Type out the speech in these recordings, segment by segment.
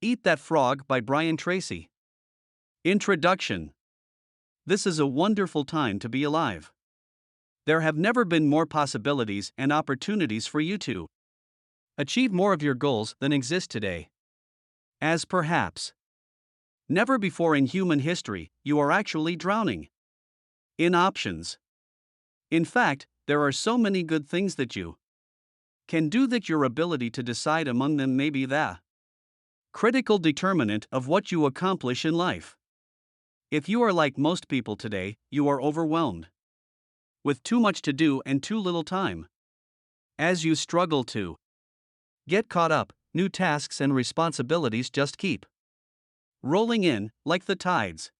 Eat That Frog by Brian Tracy. Introduction. This is a wonderful time to be alive. There have never been more possibilities and opportunities for you to achieve more of your goals than exist today. As perhaps never before in human history, you are actually drowning in options. In fact, there are so many good things that you can do that your ability to decide among them may be the critical determinant of what you accomplish in life. If you are like most people today, you are overwhelmed with too much to do and too little time. As you struggle to get caught up, new tasks and responsibilities just keep rolling in like the tides.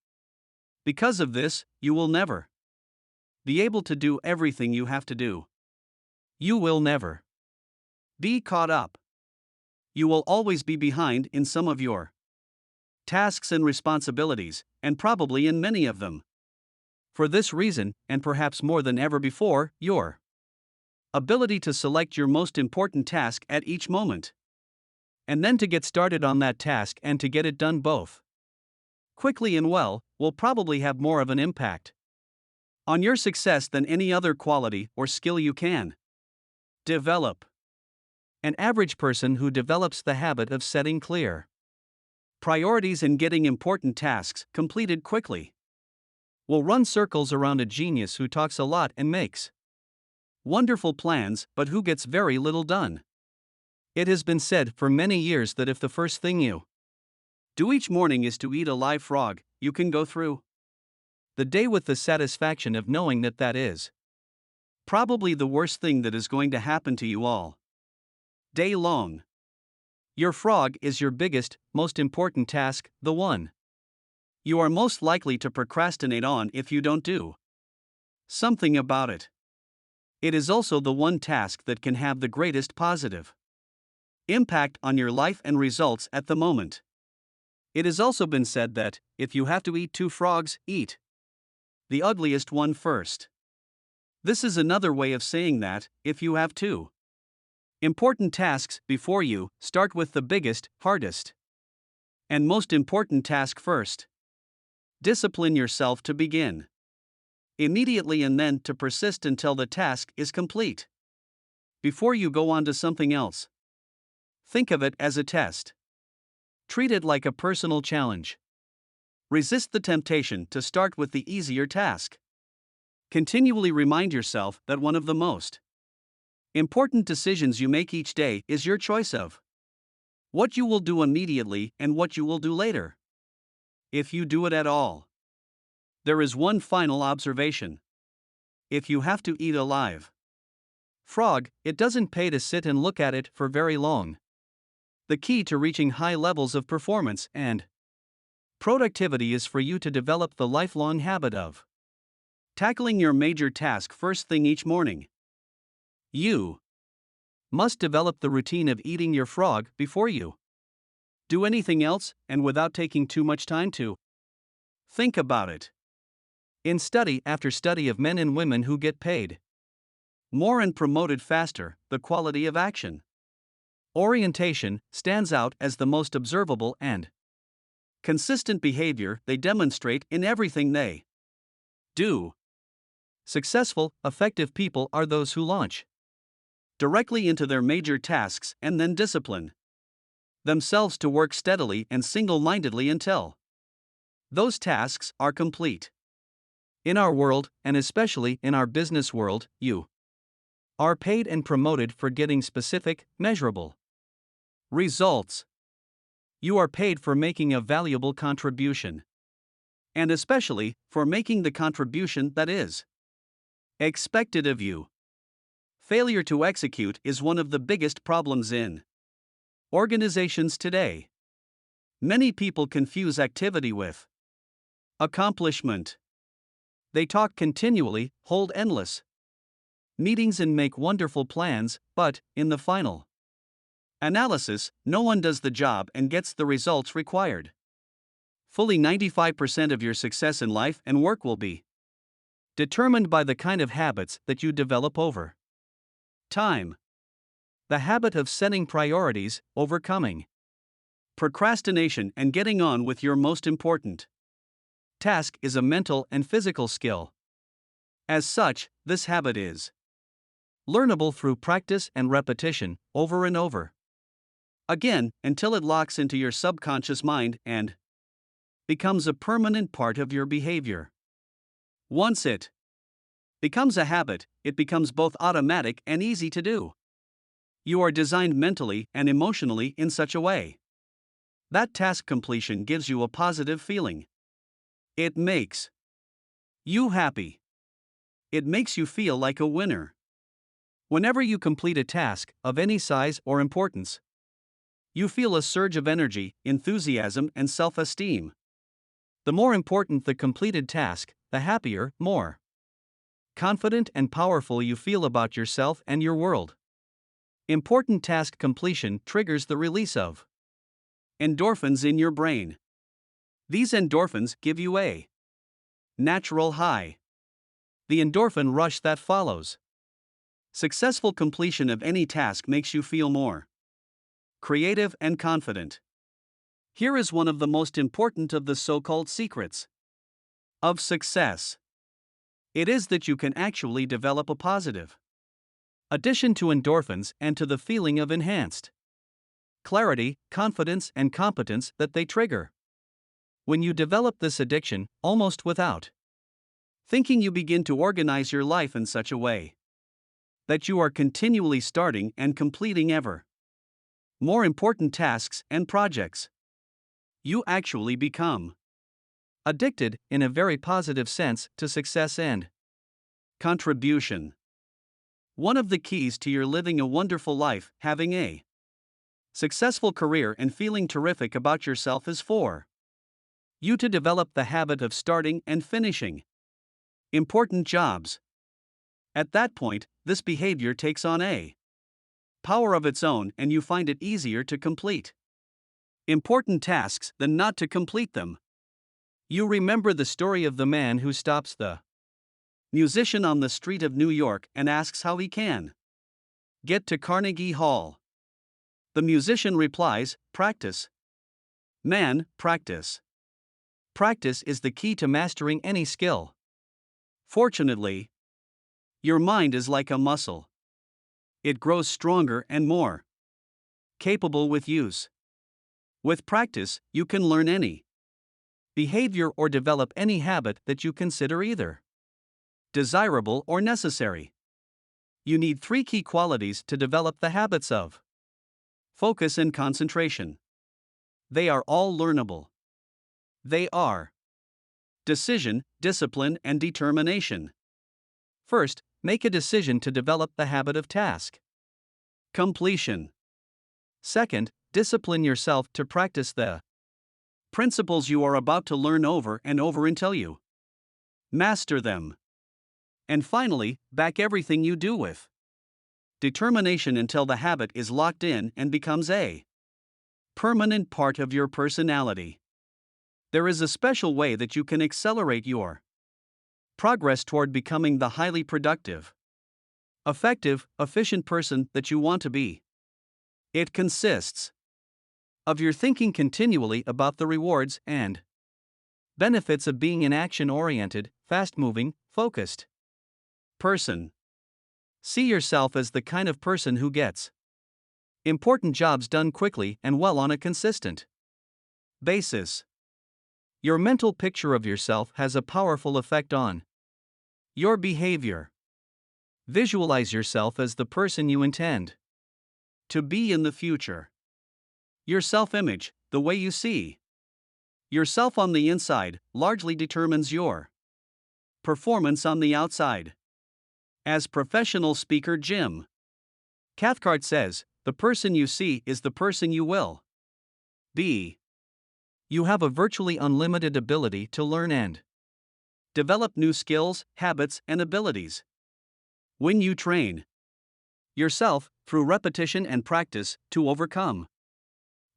Because of this, you will never be able to do everything you have to do. You will never be caught up. You will always be behind in some of your tasks and responsibilities, and probably in many of them. For this reason, and perhaps more than ever before, your ability to select your most important task at each moment, and then to get started on that task and to get it done both quickly and well, will probably have more of an impact on your success than any other quality or skill you can develop. An average person who develops the habit of setting clear priorities and getting important tasks completed quickly will run circles around a genius who talks a lot and makes wonderful plans but who gets very little done. It has been said for many years that if the first thing you do each morning is to eat a live frog, you can go through the day with the satisfaction of knowing that that is probably the worst thing that is going to happen to you all day long. Your frog is your biggest, most important task, the one you are most likely to procrastinate on if you don't do something about it. It is also the one task that can have the greatest positive impact on your life and results at the moment. It has also been said that, if you have to eat two frogs, eat the ugliest one first. This is another way of saying that, if you have two important tasks before you, start with the biggest, hardest, and most important task first. Discipline yourself to begin immediately and then to persist until the task is complete before you go on to something else. Think of it as a test. Treat it like a personal challenge. Resist the temptation to start with the easier task. Continually remind yourself that one of the most important decisions you make each day is your choice of what you will do immediately and what you will do later, if you do it at all. There is one final observation. If you have to eat a live frog, it doesn't pay to sit and look at it for very long. The key to reaching high levels of performance and productivity is for you to develop the lifelong habit of tackling your major task first thing each morning. You must develop the routine of eating your frog before you do anything else, and without taking too much time to think about it. In study after study of men and women who get paid more and promoted faster, the quality of action orientation stands out as the most observable and consistent behavior they demonstrate in everything they do. Successful, effective people are those who launch directly into their major tasks and then discipline themselves to work steadily and single-mindedly until those tasks are complete. In our world, and especially in our business world, you are paid and promoted for getting specific, measurable results. You are paid for making a valuable contribution, and especially for making the contribution that is expected of you. Failure to execute is one of the biggest problems in organizations today. Many people confuse activity with accomplishment. They talk continually, hold endless meetings and make wonderful plans, but, in the final analysis, no one does the job and gets the results required. Fully 95% of your success in life and work will be determined by the kind of habits that you develop over time. The habit of setting priorities, overcoming Procrastination and getting on with your most important task is a mental and physical skill. As such, this habit is learnable through practice and repetition, over and over again, until it locks into your subconscious mind and becomes a permanent part of your behavior. Once it becomes a habit, it becomes both automatic and easy to do. You are designed mentally and emotionally in such a way that task completion gives you a positive feeling. It makes you happy. It makes you feel like a winner. Whenever you complete a task, of any size or importance, you feel a surge of energy, enthusiasm, and self-esteem. The more important the completed task, the happier, more confident and powerful you feel about yourself and your world. Important task completion triggers the release of endorphins in your brain. These endorphins give you a natural high. The endorphin rush that follows successful completion of any task makes you feel more creative and confident. Here is one of the most important of the so-called secrets of success. It is that you can actually develop a positive addition to endorphins and to the feeling of enhanced clarity, confidence, and competence that they trigger. When you develop this addiction, almost without thinking, you begin to organize your life in such a way that you are continually starting and completing ever more important tasks and projects. You actually become addicted, in a very positive sense, to success and contribution. One of the keys to your living a wonderful life, having a successful career, and feeling terrific about yourself is for you to develop the habit of starting and finishing important jobs. At that point, this behavior takes on a power of its own, and you find it easier to complete important tasks than not to complete them. You remember the story of the man who stops the musician on the street of New York and asks how he can get to Carnegie Hall. The musician replies, "Practice. Man, practice. Practice is the key to mastering any skill. Fortunately, your mind is like a muscle. It grows stronger and more capable with use. With practice, you can learn any behavior or develop any habit that you consider either desirable or necessary. You need 3 key qualities to develop the habits of focus and concentration. They are all learnable. They are decision, discipline, and determination. First, make a decision to develop the habit of task completion. Second, discipline yourself to practice the principles you are about to learn over and over until you master them. And finally, back everything you do with determination until the habit is locked in and becomes a permanent part of your personality. There is a special way that you can accelerate your progress toward becoming the highly productive, effective, efficient person that you want to be. It consists of your thinking continually about the rewards and benefits of being an action-oriented, fast-moving, focused person. See yourself as the kind of person who gets important jobs done quickly and well on a consistent basis. Your mental picture of yourself has a powerful effect on your behavior. Visualize yourself as the person you intend to be in the future. Your self-image, the way you see yourself on the inside, largely determines your performance on the outside. As professional speaker Jim Cathcart says, the person you see is the person you will be. You have a virtually unlimited ability to learn and develop new skills, habits, and abilities. When you train yourself, through repetition and practice, to overcome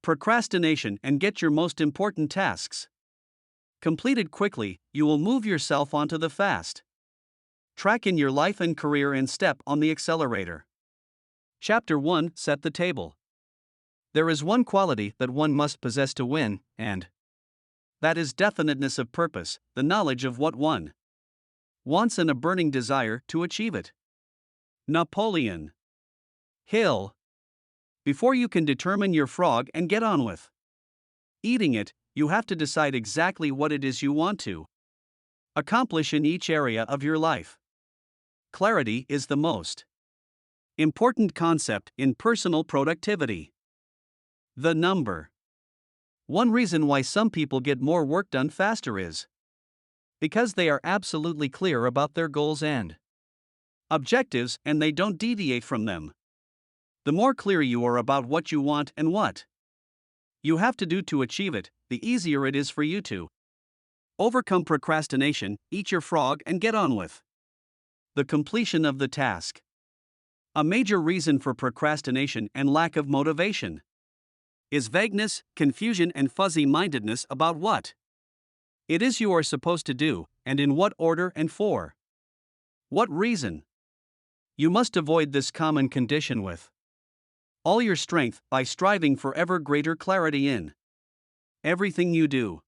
procrastination and get your most important tasks completed quickly, you will move yourself onto the fast track in your life and career and step on the accelerator. Chapter 1: Set the table. There is one quality that one must possess to win, and that is definiteness of purpose, the knowledge of what one wants and a burning desire to achieve it. Napoleon Hill. Before you can determine your frog and get on with eating it, you have to decide exactly what it is you want to accomplish in each area of your life. Clarity is the most important concept in personal productivity. The number one reason why some people get more work done faster is because they are absolutely clear about their goals and objectives and they don't deviate from them. The more clear you are about what you want and what you have to do to achieve it, the easier it is for you to overcome procrastination, eat your frog, and get on with the completion of the task. A major reason for procrastination and lack of motivation is vagueness, confusion, and fuzzy mindedness about what it is you are supposed to do, and in what order and for what reason. You must avoid this common condition with all your strength by striving for ever greater clarity in everything you do.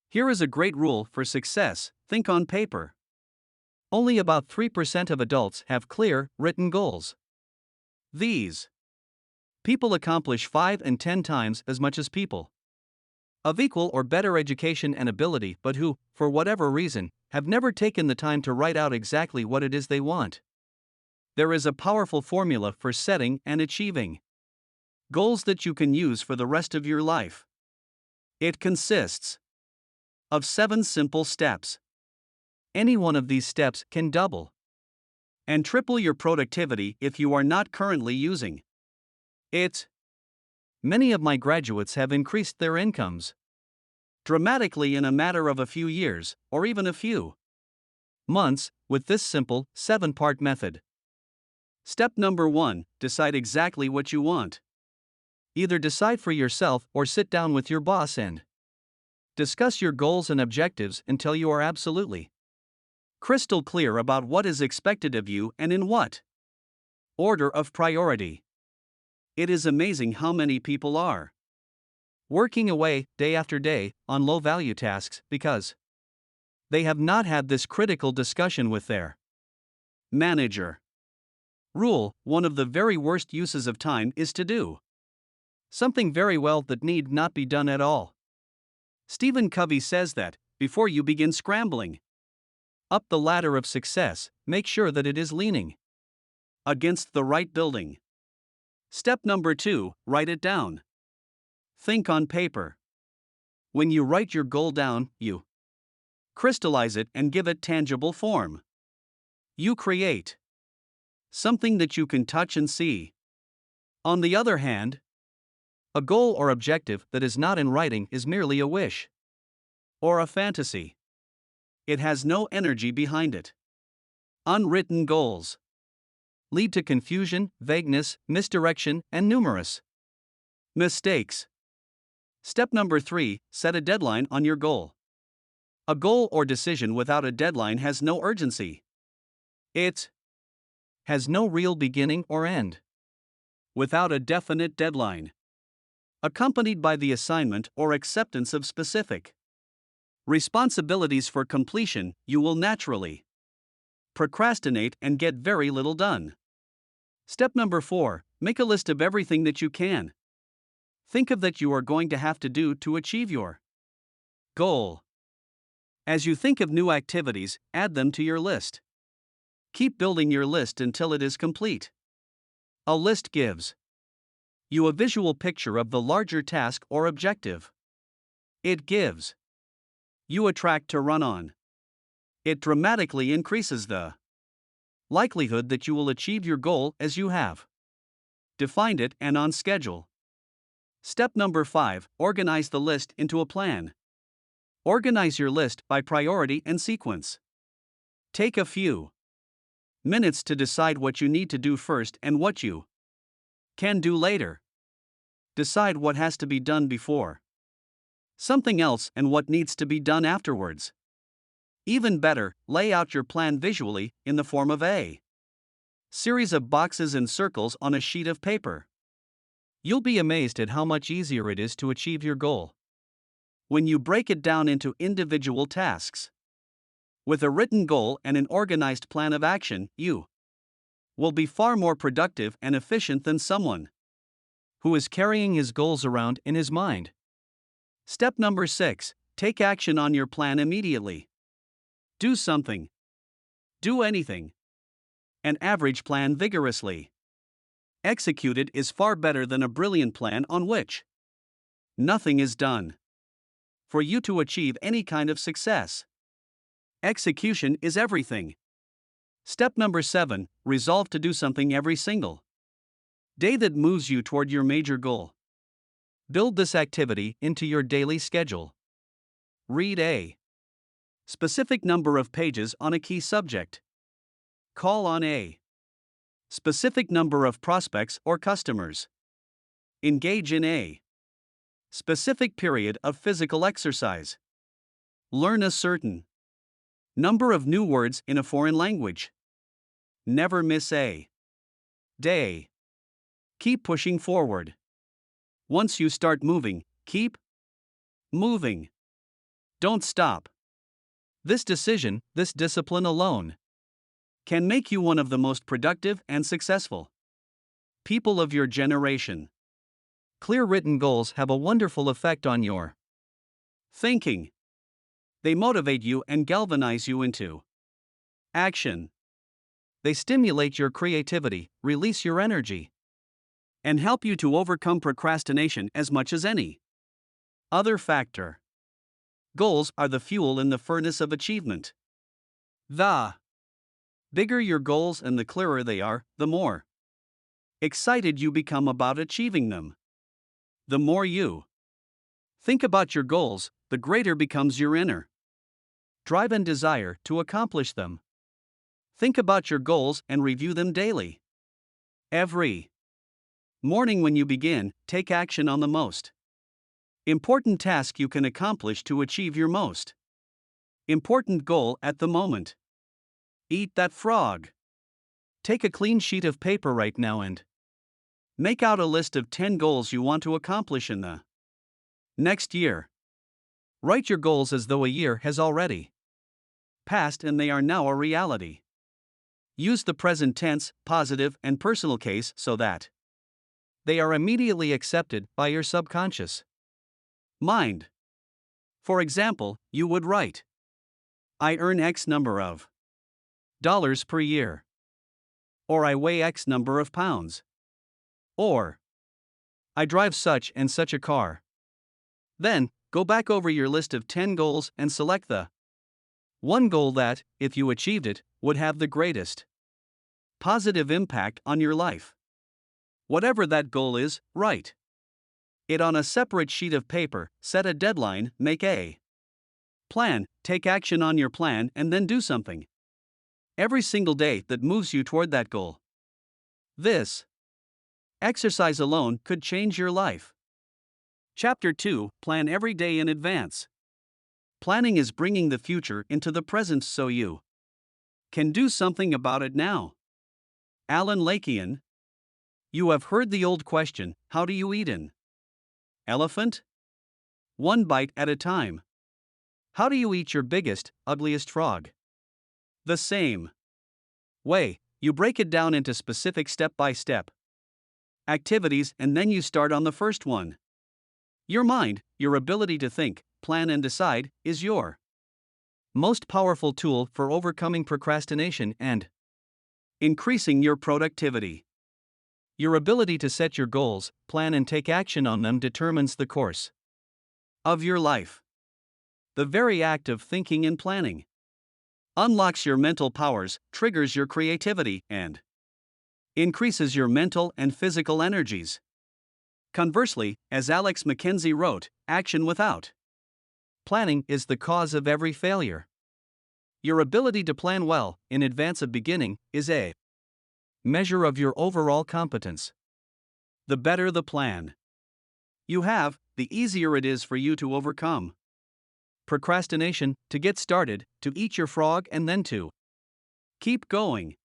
Here is a great rule for success: think on paper. Only about 3% of adults have clear, written goals. These people accomplish 5 and 10 times as much as people of equal or better education and ability, but who, for whatever reason, have never taken the time to write out exactly what it is they want. There is a powerful formula for setting and achieving goals that you can use for the rest of your life. It consists of 7 simple steps. Any one of these steps can double and triple your productivity if you are not currently using it. Many of my graduates have increased their incomes dramatically in a matter of a few years, or even a few months, with this simple 7-part method. Step number 1: decide exactly what you want. Either decide for yourself or sit down with your boss and discuss your goals and objectives until you are absolutely crystal clear about what is expected of you and in what order of priority. It is amazing how many people are working away, day after day, on low-value tasks because they have not had this critical discussion with their manager. Rule: one of the very worst uses of time is to do something very well that need not be done at all. Stephen Covey says that, before you begin scrambling up the ladder of success, make sure that it is leaning against the right building. Step number 2: write it down. Think on paper. When you write your goal down, you crystallize it and give it tangible form. You create something that you can touch and see. On the other hand, a goal or objective that is not in writing is merely a wish or a fantasy. It has no energy behind it. Unwritten goals lead to confusion, vagueness, misdirection, and numerous mistakes. Step number 3: set a deadline on your goal. A goal or decision without a deadline has no urgency. It has no real beginning or end. Without a definite deadline, accompanied by the assignment or acceptance of specific responsibilities for completion, you will naturally procrastinate and get very little done. Step number 4: make a list of everything that you can think of that you are going to have to do to achieve your goal. As you think of new activities, add them to your list. Keep building your list until it is complete. A list gives you a visual picture of the larger task or objective. It gives you a track to run on. It dramatically increases the likelihood that you will achieve your goal as you have defined it and on schedule. Step number 5: organize the list into a plan. Organize your list by priority and sequence. Take a few minutes to decide what you need to do first and what you can do later. Decide what has to be done before something else and what needs to be done afterwards. Even better, lay out your plan visually in the form of a series of boxes and circles on a sheet of paper. You'll be amazed at how much easier it is to achieve your goal when you break it down into individual tasks. With a written goal and an organized plan of action, you will be far more productive and efficient than someone who is carrying his goals around in his mind. Step number 6: take action on your plan immediately. Do something. Do anything. An average plan vigorously executed is far better than a brilliant plan on which nothing is done. For you to achieve any kind of success, execution is everything. Step number 7: resolve to do something every single day that moves you toward your major goal. Build this activity into your daily schedule. Read a specific number of pages on a key subject. Call on a specific number of prospects or customers. Engage in a specific period of physical exercise. Learn a certain number of new words in a foreign language. Never miss a day. Keep pushing forward. Once you start moving, keep moving. Don't stop. This discipline alone can make you one of the most productive and successful people of your generation. Clear written goals have a wonderful effect on your thinking. They motivate you and galvanize you into action. They stimulate your creativity, release your energy, and help you to overcome procrastination as much as any other factor. Goals are the fuel in the furnace of achievement. The bigger your goals and the clearer they are, the more excited you become about achieving them. The more you think about your goals, the greater becomes your inner drive and desire to accomplish them. Think about your goals and review them daily. Every morning when you begin, take action on the most important task you can accomplish to achieve your most important goal at the moment. Eat that frog. Take a clean sheet of paper right now and make out a list of 10 goals you want to accomplish in the next year. Write your goals as though a year has already passed and they are now a reality. Use the present tense, positive, and personal case so that they are immediately accepted by your subconscious mind. For example, you would write, I earn X number of dollars per year. Or I weigh X number of pounds. Or I drive such and such a car. Then, go back over your list of 10 goals and select the one goal that, if you achieved it, would have the greatest positive impact on your life. Whatever that goal is, write it on a separate sheet of paper, set a deadline, make a plan, take action on your plan, and then do something every single day that moves you toward that goal. This exercise alone could change your life. Chapter 2: Plan every day in advance. Planning is bringing the future into the present so you can do something about it now. Alan Lakian. You have heard the old question, how do you eat an elephant? One bite at a time. How do you eat your biggest, ugliest frog? The same way, you break it down into specific step-by-step activities and then you start on the first one. Your mind, your ability to think, plan and decide, is your most powerful tool for overcoming procrastination and increasing your productivity. Your ability to set your goals, plan and take action on them determines the course of your life. The very act of thinking and planning unlocks your mental powers, triggers your creativity, and increases your mental and physical energies. Conversely, as Alex McKenzie wrote, action without planning is the cause of every failure. Your ability to plan well, in advance of beginning, is a measure of your overall competence. The better the plan you have, the easier it is for you to overcome procrastination, to get started, to eat your frog, and then to keep going.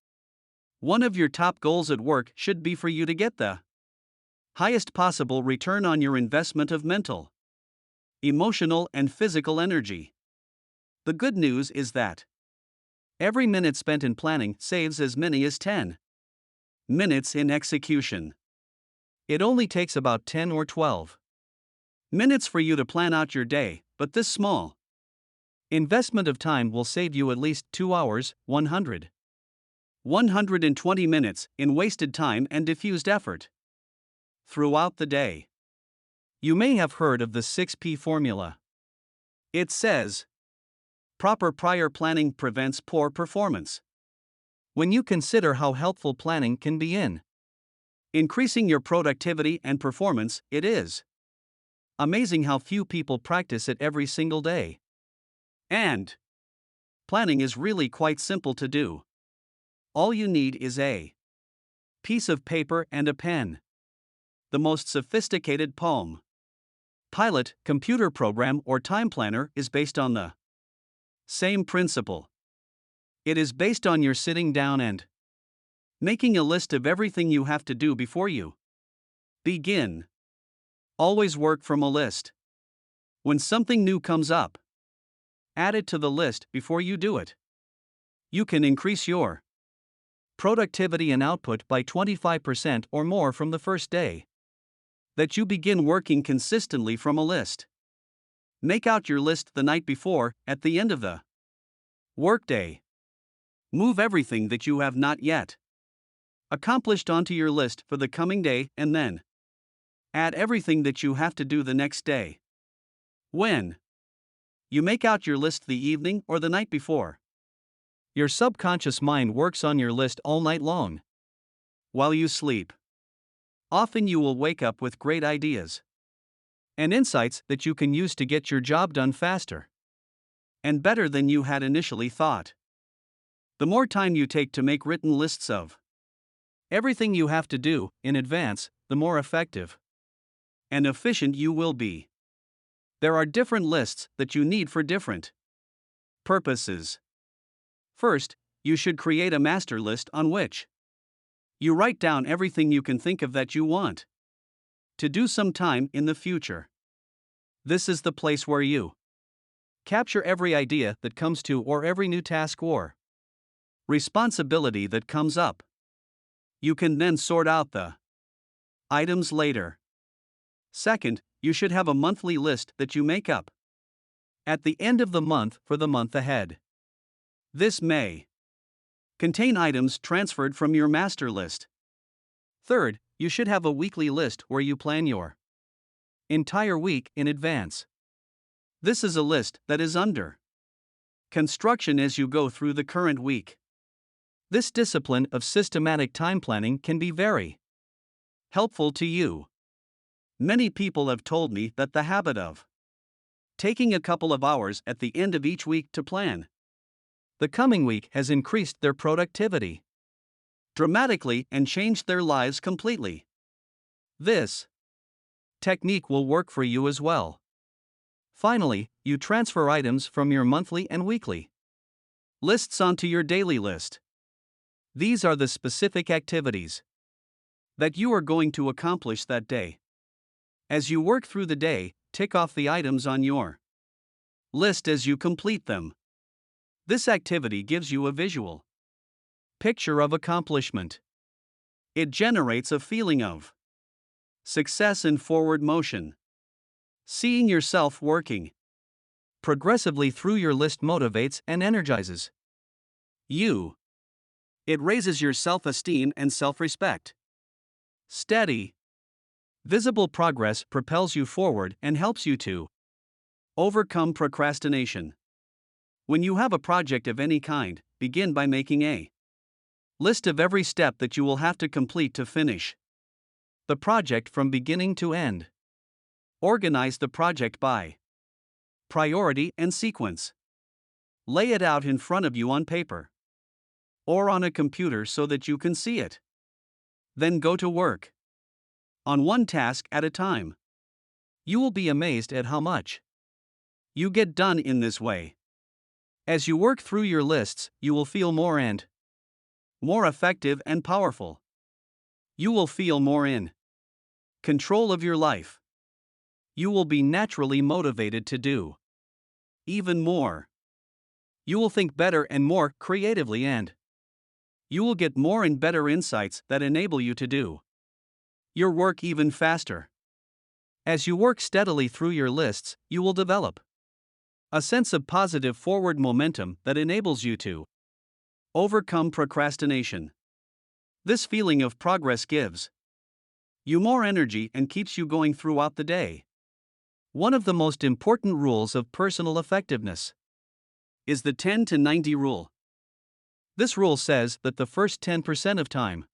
One of your top goals at work should be for you to get the Highest possible return on your investment of mental, emotional, and physical energy. The good news is that every minute spent in planning saves as many as 10 minutes in execution. It only takes about 10 or 12 minutes for you to plan out your day, but this small investment of time will save you at least 2 hours, 120 minutes in wasted time and diffused effort throughout the day. You may have heard of the 6P formula. It says, proper prior planning prevents poor performance. When you consider how helpful planning can be in increasing your productivity and performance, it is amazing how few people practice it every single day. And planning is really quite simple to do. All you need is a piece of paper and a pen. The most sophisticated Palm Pilot computer program or time planner is based on the same principle. It is based on your sitting down and making a list of everything you have to do before you begin. Always work from a list. When something new comes up, add it to the list before you do it. You can increase your productivity and output by 25% or more from the first day that you begin working consistently from a list. Make out your list the night before, at the end of the workday. Move everything that you have not yet accomplished onto your list for the coming day and then add everything that you have to do the next day. When you make out your list the evening or the night before, your subconscious mind works on your list all night long while you sleep. Often you will wake up with great ideas and insights that you can use to get your job done faster and better than you had initially thought. The more time you take to make written lists of everything you have to do in advance, the more effective and efficient you will be. There are different lists that you need for different purposes. First, you should create a master list on which you write down everything you can think of that you want to do sometime in the future. This is the place where you capture every idea that comes to or every new task or responsibility that comes up. You can then sort out the items later. Second, you should have a monthly list that you make up at the end of the month for the month ahead. This may contain items transferred from your master list. Third, you should have a weekly list where you plan your entire week in advance. This is a list that is under construction as you go through the current week. This discipline of systematic time planning can be very helpful to you. Many people have told me that the habit of taking a couple of hours at the end of each week to plan the coming week has increased their productivity dramatically and changed their lives completely. This technique will work for you as well. Finally, you transfer items from your monthly and weekly lists onto your daily list. These are the specific activities that you are going to accomplish that day. As you work through the day, tick off the items on your list as you complete them. This activity gives you a visual picture of accomplishment. It generates a feeling of success and forward motion. Seeing yourself working progressively through your list motivates and energizes you. It raises your self-esteem and self-respect. Steady, visible progress propels you forward and helps you to overcome procrastination. When you have a project of any kind, begin by making a list of every step that you will have to complete to finish the project from beginning to end. Organize the project by priority and sequence. Lay it out in front of you on paper or on a computer so that you can see it. Then go to work on one task at a time. You will be amazed at how much you get done in this way. As you work through your lists, you will feel more effective and powerful. You will feel more in Control of your life. You will be naturally motivated to do even more. You will think better and more creatively, and you will get more and better insights that enable you to do your work even faster. As you work steadily through your lists, you will develop a sense of positive forward momentum that enables you to overcome procrastination. This feeling of progress gives you more energy and keeps you going throughout the day. One of the most important rules of personal effectiveness is the 10 to 90 rule. This rule says that the first 10% of time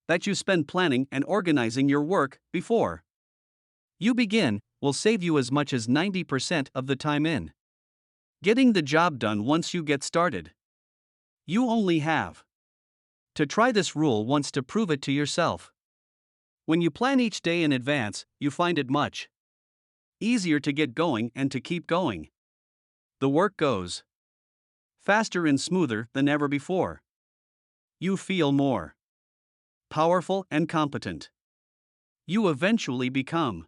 that you spend planning and organizing your work before you begin will save you as much as 90% of the time in getting the job done once you get started. You only have to try this rule once to prove it to yourself. When you plan each day in advance, you find it much easier to get going and to keep going. The work goes faster and smoother than ever before. You feel more powerful and competent. You eventually become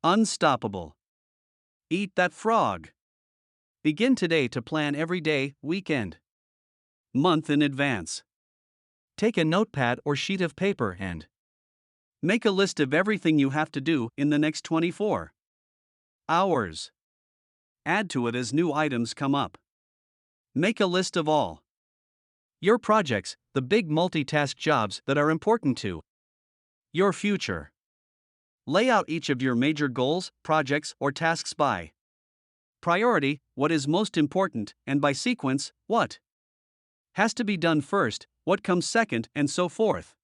unstoppable. Eat that frog. Begin today to plan every day, weekend, month in advance. Take a notepad or sheet of paper and make a list of everything you have to do in the next 24 hours. Add to it as new items come up. Make a list of all your projects, the big multitask jobs that are important to your future. Lay out each of your major goals, projects, or tasks by priority, what is most important, and by sequence, what has to be done first, what comes second, and so forth.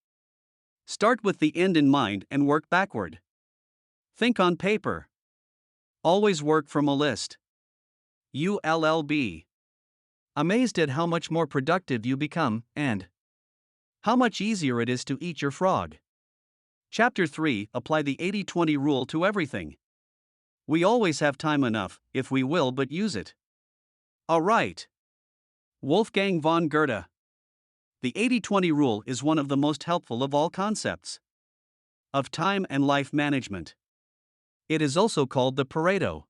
Start with the end in mind and work backward. Think on paper. Always work from a list. ULLB. Amazed at how much more productive you become, and how much easier it is to eat your frog. Chapter 3. Apply the 80-20 rule to everything. We always have time enough, if we will but use it. Alright. Wolfgang von Goethe. The 80-20 rule is one of the most helpful of all concepts of time and life management. It is also called the Pareto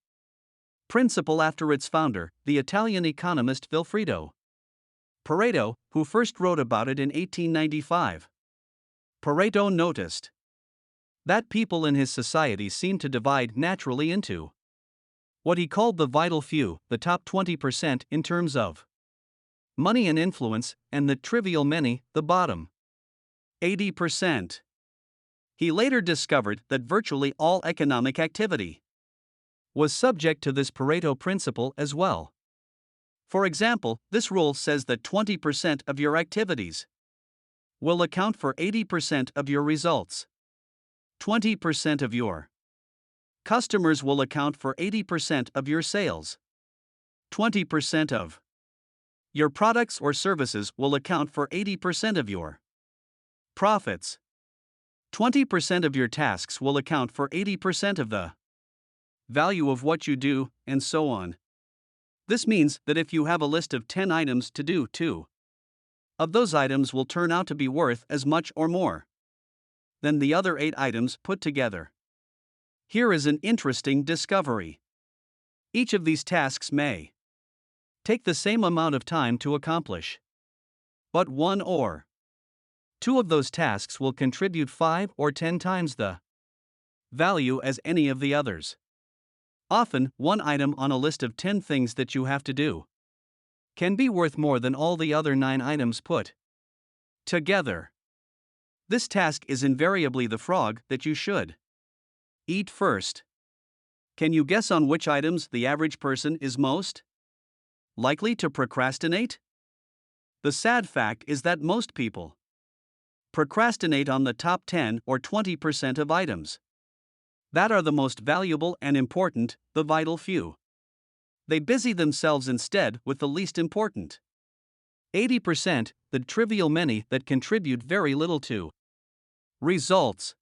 principle after its founder, the Italian economist Vilfredo Pareto, who first wrote about it in 1895. Pareto noticed that people in his society seemed to divide naturally into what he called the vital few, the top 20% in terms of money and influence, and the trivial many, the bottom 80%. He later discovered that virtually all economic activity was subject to this Pareto principle as well. For example, this rule says that 20% of your activities will account for 80% of your results. 20% of your customers will account for 80% of your sales. 20% of your products or services will account for 80% of your profits. 20% of your tasks will account for 80% of the value of what you do, and so on. This means that if you have a list of 10 items to do, 2 of those items will turn out to be worth as much or more than the other 8 items put together. Here is an interesting discovery. Each of these tasks may take the same amount of time to accomplish, but 1 or 2 of those tasks will contribute 5 or 10 times the value as any of the others. Often, one item on a list of 10 things that you have to do can be worth more than all the other 9 items put together. This task is invariably the frog that you should eat first. Can you guess on which items the average person is most likely to procrastinate? The sad fact is that most people procrastinate on the top 10 or 20% of items that are the most valuable and important, the vital few. They busy themselves instead with the least important 80%, the trivial many that contribute very little to results.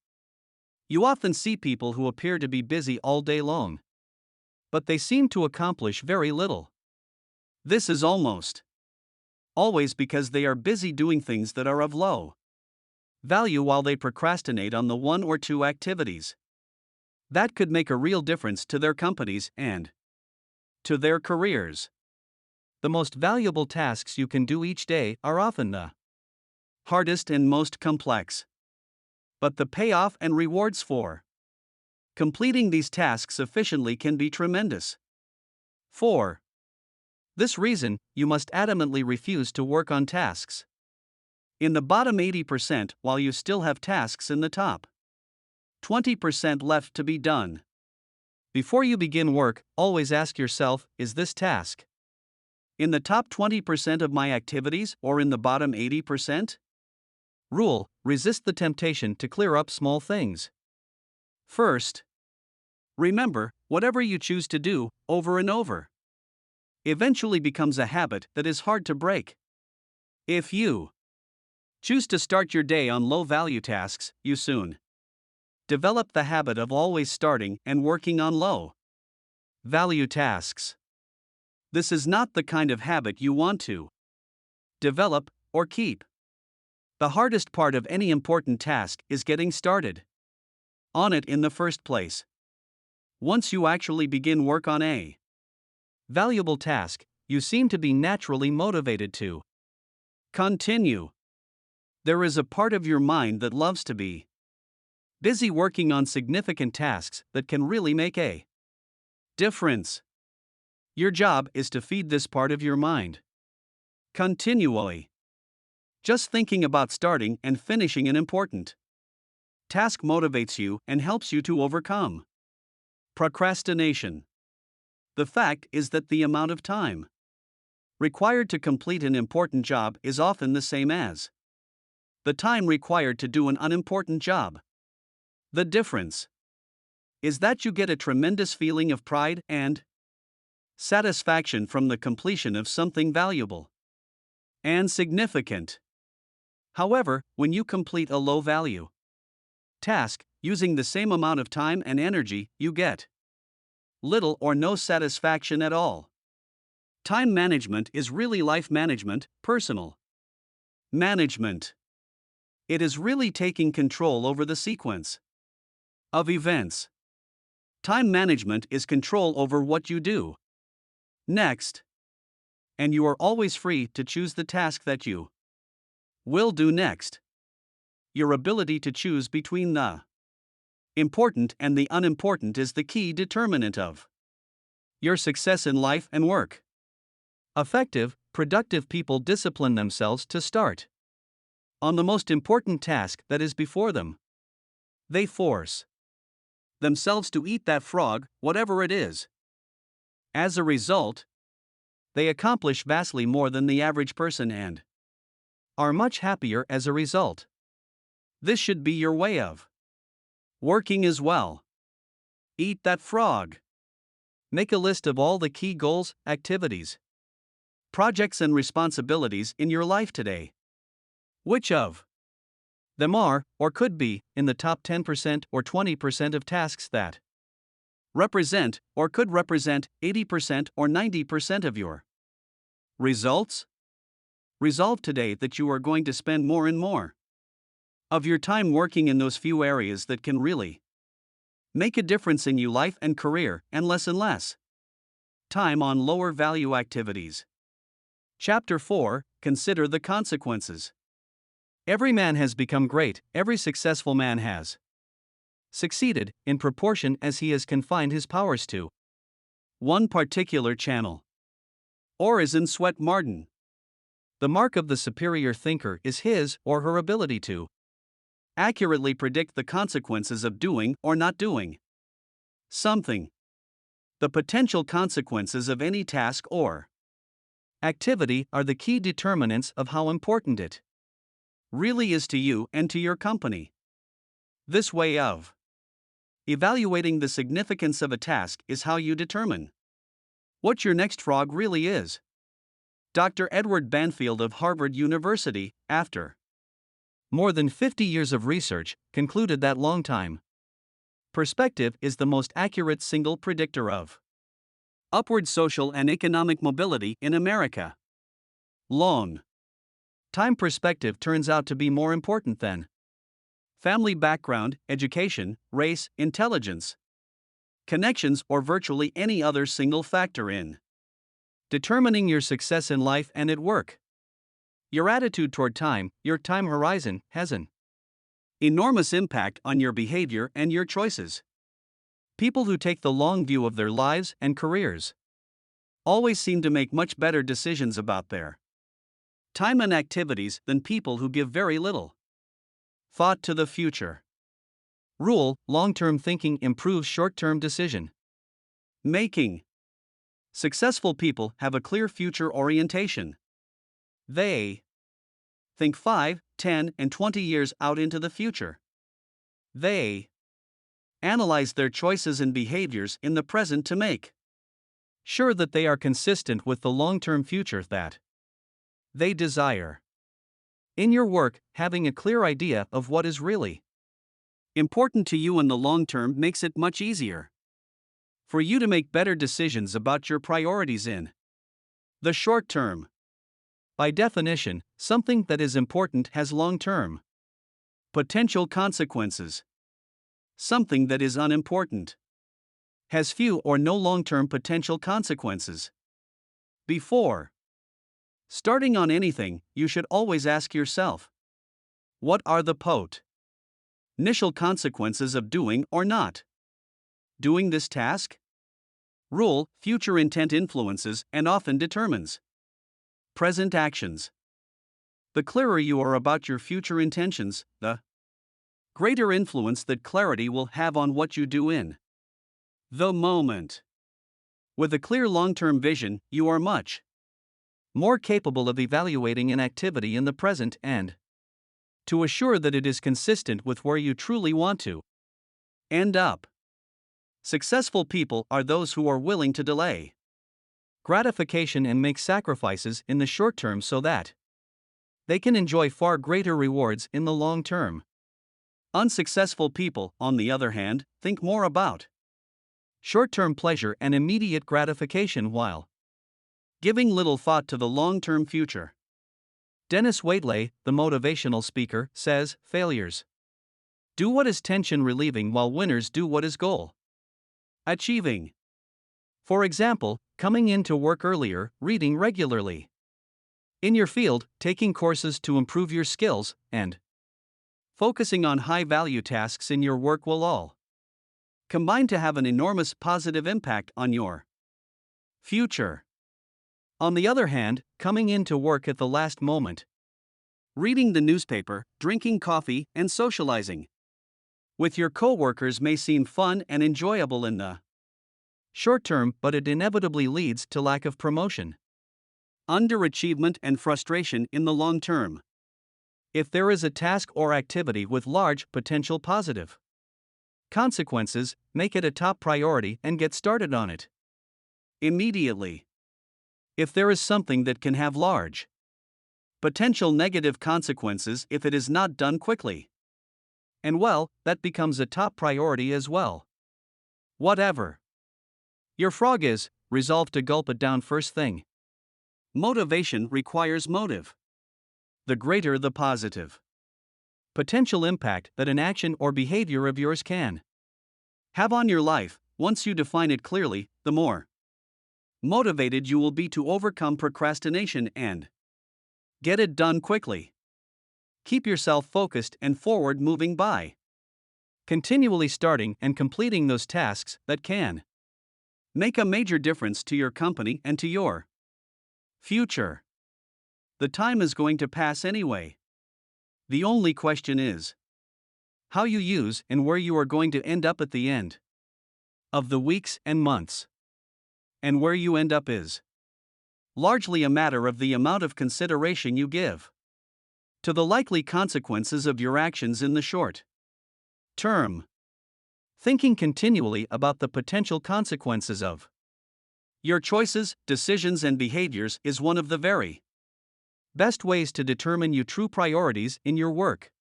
You often see people who appear to be busy all day long, but they seem to accomplish very little. This is almost always because they are busy doing things that are of low value while they procrastinate on the one or two activities that could make a real difference to their companies and to their careers. The most valuable tasks you can do each day are often the hardest and most complex. But the payoff and rewards for completing these tasks efficiently can be tremendous. 4. This reason, you must adamantly refuse to work on tasks in the bottom 80% while you still have tasks in the top 20% left to be done. Before you begin work, always ask yourself, is this task in the top 20% of my activities or in the bottom 80%? Rule: resist the temptation to clear up small things. First, remember, whatever you choose to do, over and over, eventually becomes a habit that is hard to break. If you choose to start your day on low-value tasks, you soon develop the habit of always starting and working on low-value tasks. This is not the kind of habit you want to develop or keep. The hardest part of any important task is getting started on it in the first place. Once you actually begin work on a valuable task, you seem to be naturally motivated to continue. There is a part of your mind that loves to be busy working on significant tasks that can really make a difference. Your job is to feed this part of your mind continually. Just thinking about starting and finishing an important task motivates you and helps you to overcome procrastination. The fact is that the amount of time required to complete an important job is often the same as the time required to do an unimportant job. The difference is that you get a tremendous feeling of pride and satisfaction from the completion of something valuable and significant. However, when you complete a low-value task, using the same amount of time and energy, you get little or no satisfaction at all. Time management is really life management, personal management. It is really taking control over the sequence of events. Time management is control over what you do next. And you are always free to choose the task that you will do next. Your ability to choose between the important and the unimportant is the key determinant of your success in life and work. Effective, productive people discipline themselves to start on the most important task that is before them. They force themselves to eat that frog, whatever it is. As a result, they accomplish vastly more than the average person and are much happier as a result. This should be your way of working as well. Eat that frog. Make a list of all the key goals, activities, projects, and responsibilities in your life today. Which of them are, or could be, in the top 10% or 20% of tasks that represent, or could represent, 80% or 90% of your results? Resolve today that you are going to spend more and more of your time working in those few areas that can really make a difference in your life and career, and less time on lower value activities. Chapter 4: Consider the consequences. Every man has become great, every successful man has succeeded, in proportion as he has confined his powers to one particular channel. Or as in Sweat Martin, the mark of the superior thinker is his or her ability to accurately predict the consequences of doing or not doing something. The potential consequences of any task or activity are the key determinants of how important it really is to you and to your company. This way of evaluating the significance of a task is how you determine what your next frog really is. Dr. Edward Banfield of Harvard University, after more than 50 years of research, concluded that long-time perspective is the most accurate single predictor of upward social and economic mobility in America. Long-time perspective turns out to be more important than family background, education, race, intelligence, connections, or virtually any other single factor in determining your success in life and at work. Your attitude toward time, your time horizon, has an enormous impact on your behavior and your choices. People who take the long view of their lives and careers always seem to make much better decisions about their time and activities than people who give very little thought to the future. Rule: long-term thinking improves short-term decision making. Successful people have a clear future orientation. They think 5, 10, and 20 years out into the future. They analyze their choices and behaviors in the present to make sure that they are consistent with the long-term future that they desire. In your work, having a clear idea of what is really important to you in the long term makes it much easier for you to make better decisions about your priorities in the short term. By definition, something that is important has long-term potential consequences. Something that is unimportant has few or no long-term potential consequences. Before starting on anything, you should always ask yourself, what are the initial consequences of doing or not doing this task? Rule: future intent influences and often determines present actions. The clearer you are about your future intentions, the greater influence that clarity will have on what you do in the moment. With a clear long-term vision, you are much more capable of evaluating an activity in the present and to assure that it is consistent with where you truly want to end up. Successful people are those who are willing to delay gratification and make sacrifices in the short term so that they can enjoy far greater rewards in the long term. Unsuccessful people, on the other hand, think more about short-term pleasure and immediate gratification while giving little thought to the long-term future. Dennis Waitley, the motivational speaker, says, failures do what is tension-relieving while winners do what is goal-achieving. For example, coming in to work earlier, reading regularly in your field, taking courses to improve your skills, and focusing on high-value tasks in your work will all combine to have an enormous positive impact on your future. On the other hand, coming in to work at the last moment, reading the newspaper, drinking coffee, and socializing with your coworkers may seem fun and enjoyable in the short term, but it inevitably leads to lack of promotion, underachievement, and frustration in the long term. If there is a task or activity with large potential positive consequences, make it a top priority and get started on it immediately. If there is something that can have large potential negative consequences if it is not done quickly, and well, that becomes a top priority as well. Whatever your frog is, resolve to gulp it down first thing. Motivation requires motive. The greater the positive potential impact that an action or behavior of yours can have on your life, once you define it clearly, the more motivated you will be to overcome procrastination and get it done quickly. Keep yourself focused and forward moving by continually starting and completing those tasks that can make a major difference to your company and to your future. The time is going to pass anyway. The only question is how you use and where you are going to end up at the end of the weeks and months. And where you end up is largely a matter of the amount of consideration you give to the likely consequences of your actions in the short term. Thinking continually about the potential consequences of your choices, decisions, and behaviors is one of the very best ways to determine your true priorities in your work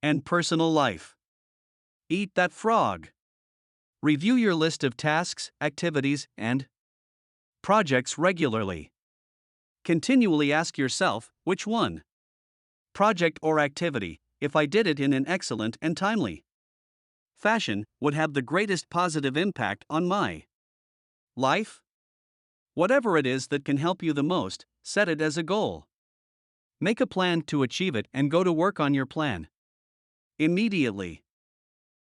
and personal life. Eat that frog. Review your list of tasks, activities, and projects regularly. Continually ask yourself which one, project or activity, if I did it in an excellent and timely fashion, would have the greatest positive impact on my life? Whatever it is that can help you the most, set it as a goal. Make a plan to achieve it and go to work on your plan immediately.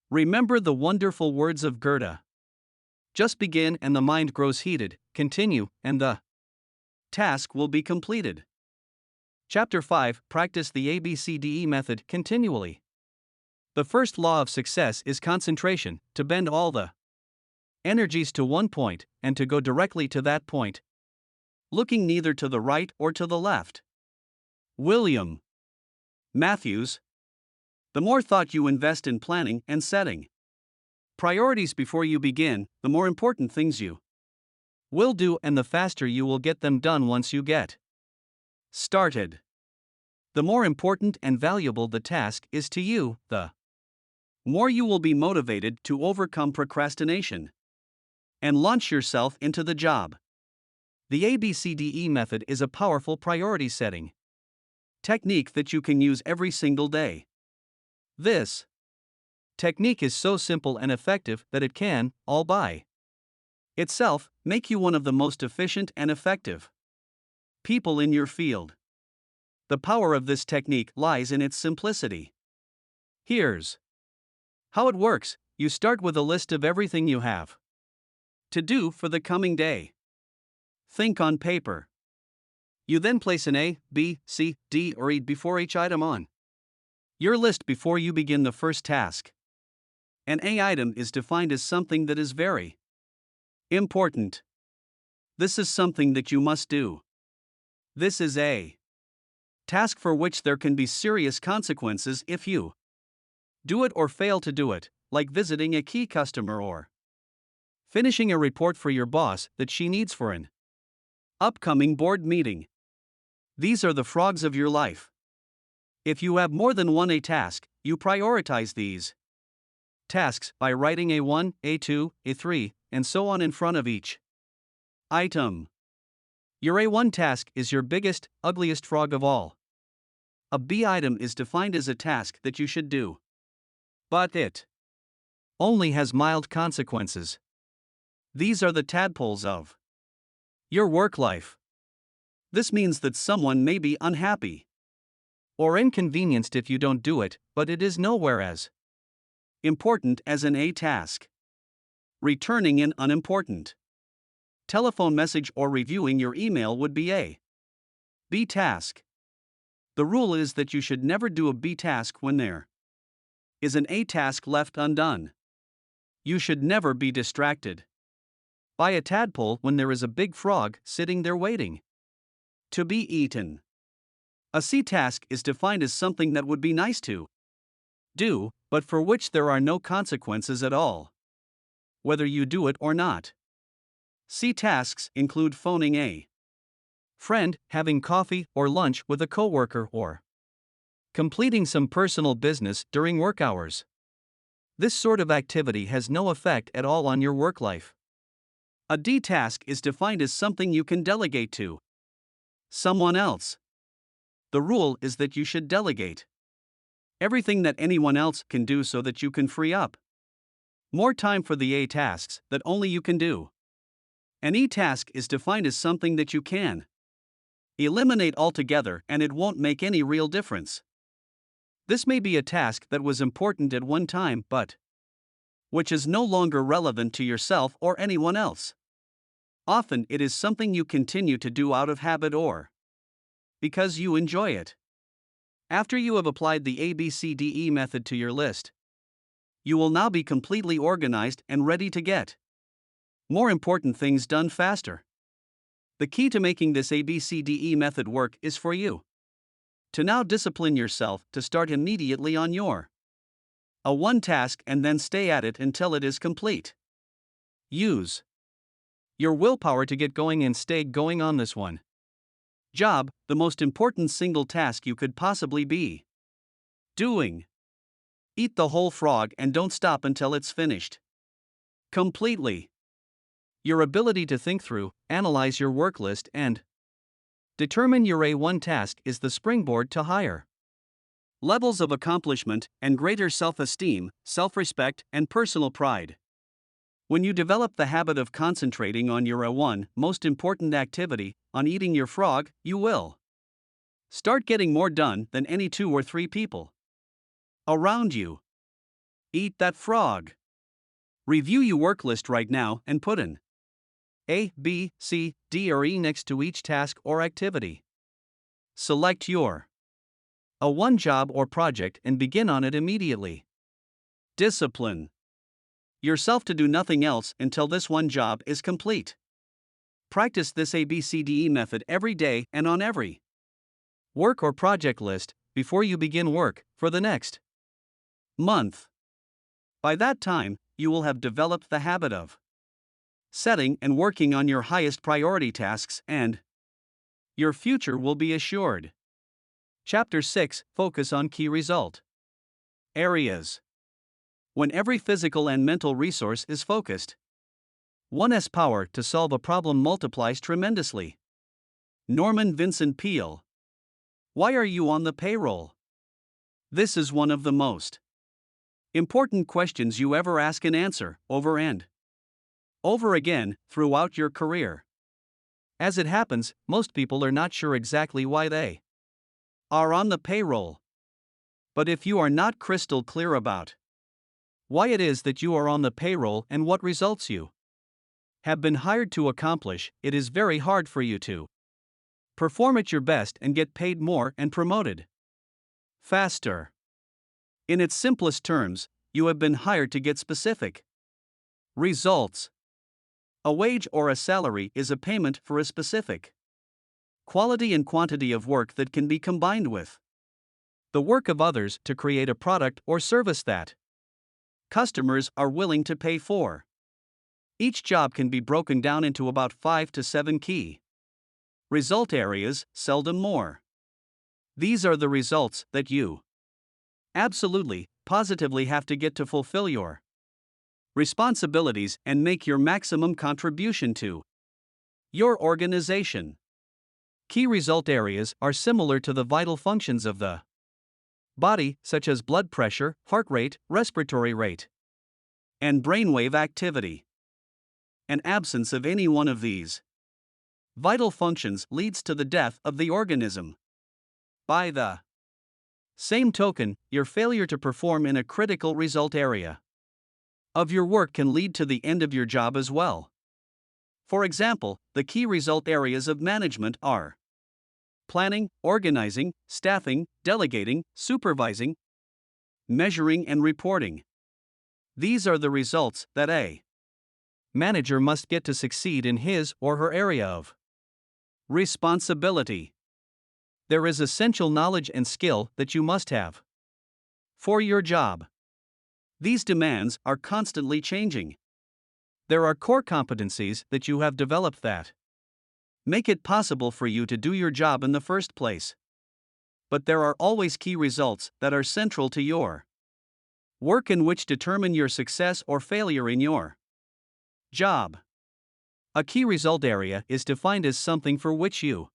Remember the wonderful words of Goethe. Just begin and the mind grows heated, continue, and the task will be completed. Chapter 5. Practice the ABCDE method continually. The first law of success is concentration, to bend all the energies to one point, and to go directly to that point, looking neither to the right or to the left. William Matthews. The more thought you invest in planning and setting priorities before you begin, the more important things you will do and the faster you will get them done once you get started. The more important and valuable the task is to you, the more you will be motivated to overcome procrastination and launch yourself into the job. The ABCDE method is a powerful priority setting technique that you can use every single day. This technique is so simple and effective that it can, all by itself, make you one of the most efficient and effective people in your field. The power of this technique lies in its simplicity. Here's how it works. You start with a list of everything you have to do for the coming day. Think on paper. You then place an A, B, C, D, or E before each item on your list before you begin the first task. An A item is defined as something that is very important. This is something that you must do. This is a task for which there can be serious consequences if you do it or fail to do it, like visiting a key customer or finishing a report for your boss that she needs for an upcoming board meeting. These are the frogs of your life. If you have more than one A task, you prioritize these tasks by writing A1, A2, A3, and so on in front of each item. Your A1 task is your biggest, ugliest frog of all. A B item is defined as a task that you should do, but it only has mild consequences. These are the tadpoles of your work life. This means that someone may be unhappy or inconvenienced if you don't do it, but it is nowhere as important as an A task. Returning an unimportant telephone message or reviewing your email would be a B task. The rule is that you should never do a B task when there is an A task left undone. You should never be distracted by a tadpole when there is a big frog sitting there waiting to be eaten. A C task is defined as something that would be nice to do, but for which there are no consequences at all, whether you do it or not. C tasks include phoning a friend, having coffee or lunch with a coworker, or completing some personal business during work hours. This sort of activity has no effect at all on your work life. A D task is defined as something you can delegate to someone else. The rule is that you should delegate everything that anyone else can do so that you can free up more time for the A tasks that only you can do. An E task is defined as something that you can eliminate altogether and it won't make any real difference. This may be a task that was important at one time but which is no longer relevant to yourself or anyone else. Often it is something you continue to do out of habit or because you enjoy it. After you have applied the ABCDE method to your list, you will now be completely organized and ready to get more important things done faster. The key to making this ABCDE method work is for you to now discipline yourself to start immediately on your A1 task and then stay at it until it is complete. Use your willpower to get going and stay going on this one job, the most important single task you could possibly be doing. Eat the whole frog and don't stop until it's finished completely. Your ability to think through, analyze your work list, and determine your A1 task is the springboard to higher levels of accomplishment, and greater self-esteem, self-respect, and personal pride. When you develop the habit of concentrating on your one most important activity, on eating your frog, you will start getting more done than any 2 or 3 people around you. Eat that frog. Review your work list right now and put an A, B, C, D, or E next to each task or activity. Select your one job or project and begin on it immediately. Discipline yourself to do nothing else until this one job is complete. Practice this ABCDE method every day and on every work or project list before you begin work for the next month. By that time, you will have developed the habit of setting and working on your highest priority tasks, and your future will be assured. Chapter 6: Focus on key result areas. When every physical and mental resource is focused, one's power to solve a problem multiplies tremendously. Norman Vincent Peale. Why are you on the payroll? This is one of the most important questions you ever ask and answer, over and over again, throughout your career. As it happens, most people are not sure exactly why they are on the payroll. But if you are not crystal clear about why it is that you are on the payroll and what results you have been hired to accomplish, it is very hard for you to perform at your best and get paid more and promoted faster. In its simplest terms, you have been hired to get specific results. A wage or a salary is a payment for a specific quality and quantity of work that can be combined with the work of others to create a product or service that customers are willing to pay for. Each job can be broken down into about 5 to 7 key result areas, seldom more. These are the results that you absolutely, positively have to get to fulfill your responsibilities and make your maximum contribution to your organization. Key result areas are similar to the vital functions of the body, such as blood pressure, heart rate, respiratory rate, and brainwave activity. An absence of any one of these vital functions leads to the death of the organism. By the same token, your failure to perform in a critical result area of your work can lead to the end of your job as well. For example, the key result areas of management are planning, organizing, staffing, delegating, supervising, measuring, and reporting. These are the results that a manager must get to succeed in his or her area of responsibility. There is essential knowledge and skill that you must have for your job. These demands are constantly changing. There are core competencies that you have developed that make it possible for you to do your job in the first place. But there are always key results that are central to your work and which determine your success or failure in your job. A key result area is defined as something for which you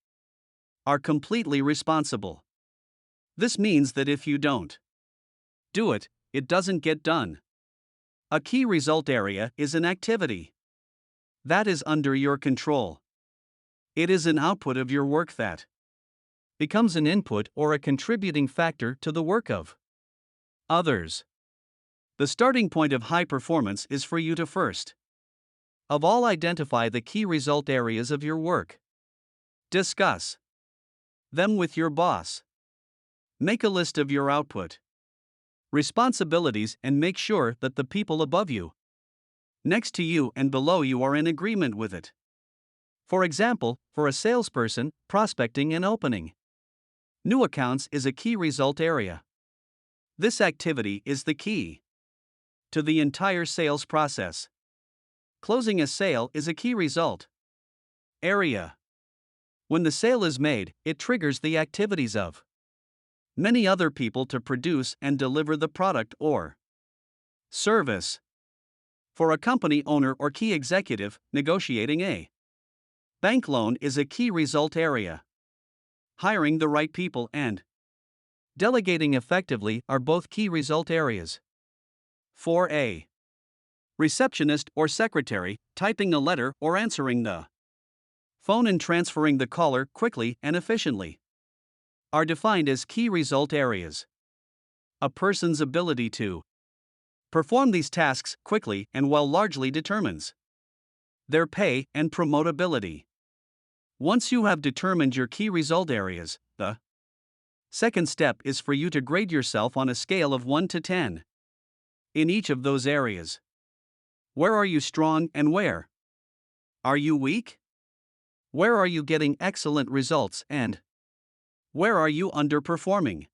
are completely responsible. This means that if you don't do it, it doesn't get done. A key result area is an activity that is under your control. It is an output of your work that becomes an input or a contributing factor to the work of others. The starting point of high performance is for you to first of all identify the key result areas of your work. Discuss them with your boss. Make a list of your output, responsibilities, and make sure that the people above you, next to you, and below you are in agreement with it. For example, for a salesperson, prospecting and opening new accounts is a key result area. This activity is the key to the entire sales process. Closing a sale is a key result area. When the sale is made, it triggers the activities of many other people to produce and deliver the product or service. For a company owner or key executive, negotiating a bank loan is a key result area. Hiring the right people and delegating effectively are both key result areas. 4a. Receptionist or secretary, typing a letter or answering the phone and transferring the caller quickly and efficiently are defined as key result areas. A person's ability to perform these tasks quickly and well largely determines their pay and promotability. Once you have determined your key result areas, the second step is for you to grade yourself on a scale of 1 to 10. In each of those areas, where are you strong and where are you weak? Where are you getting excellent results and where are you underperforming?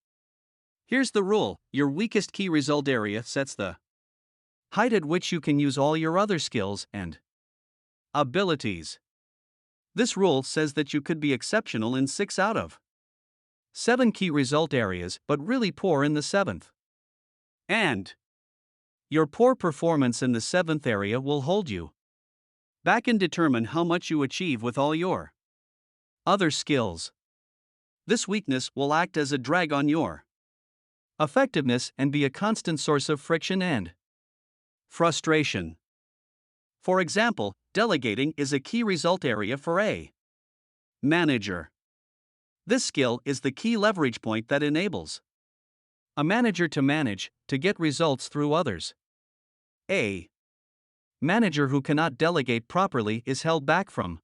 Here's the rule: your weakest key result area sets the height at which you can use all your other skills and abilities. This rule says that you could be exceptional in 6 out of 7 key result areas, but really poor in the 7th. And your poor performance in the 7th area will hold you back and determine how much you achieve with all your other skills. This weakness will act as a drag on your effectiveness and be a constant source of friction and frustration. For example, delegating is a key result area for a manager. This skill is the key leverage point that enables a manager to manage, to get results through others. A manager who cannot delegate properly is held back from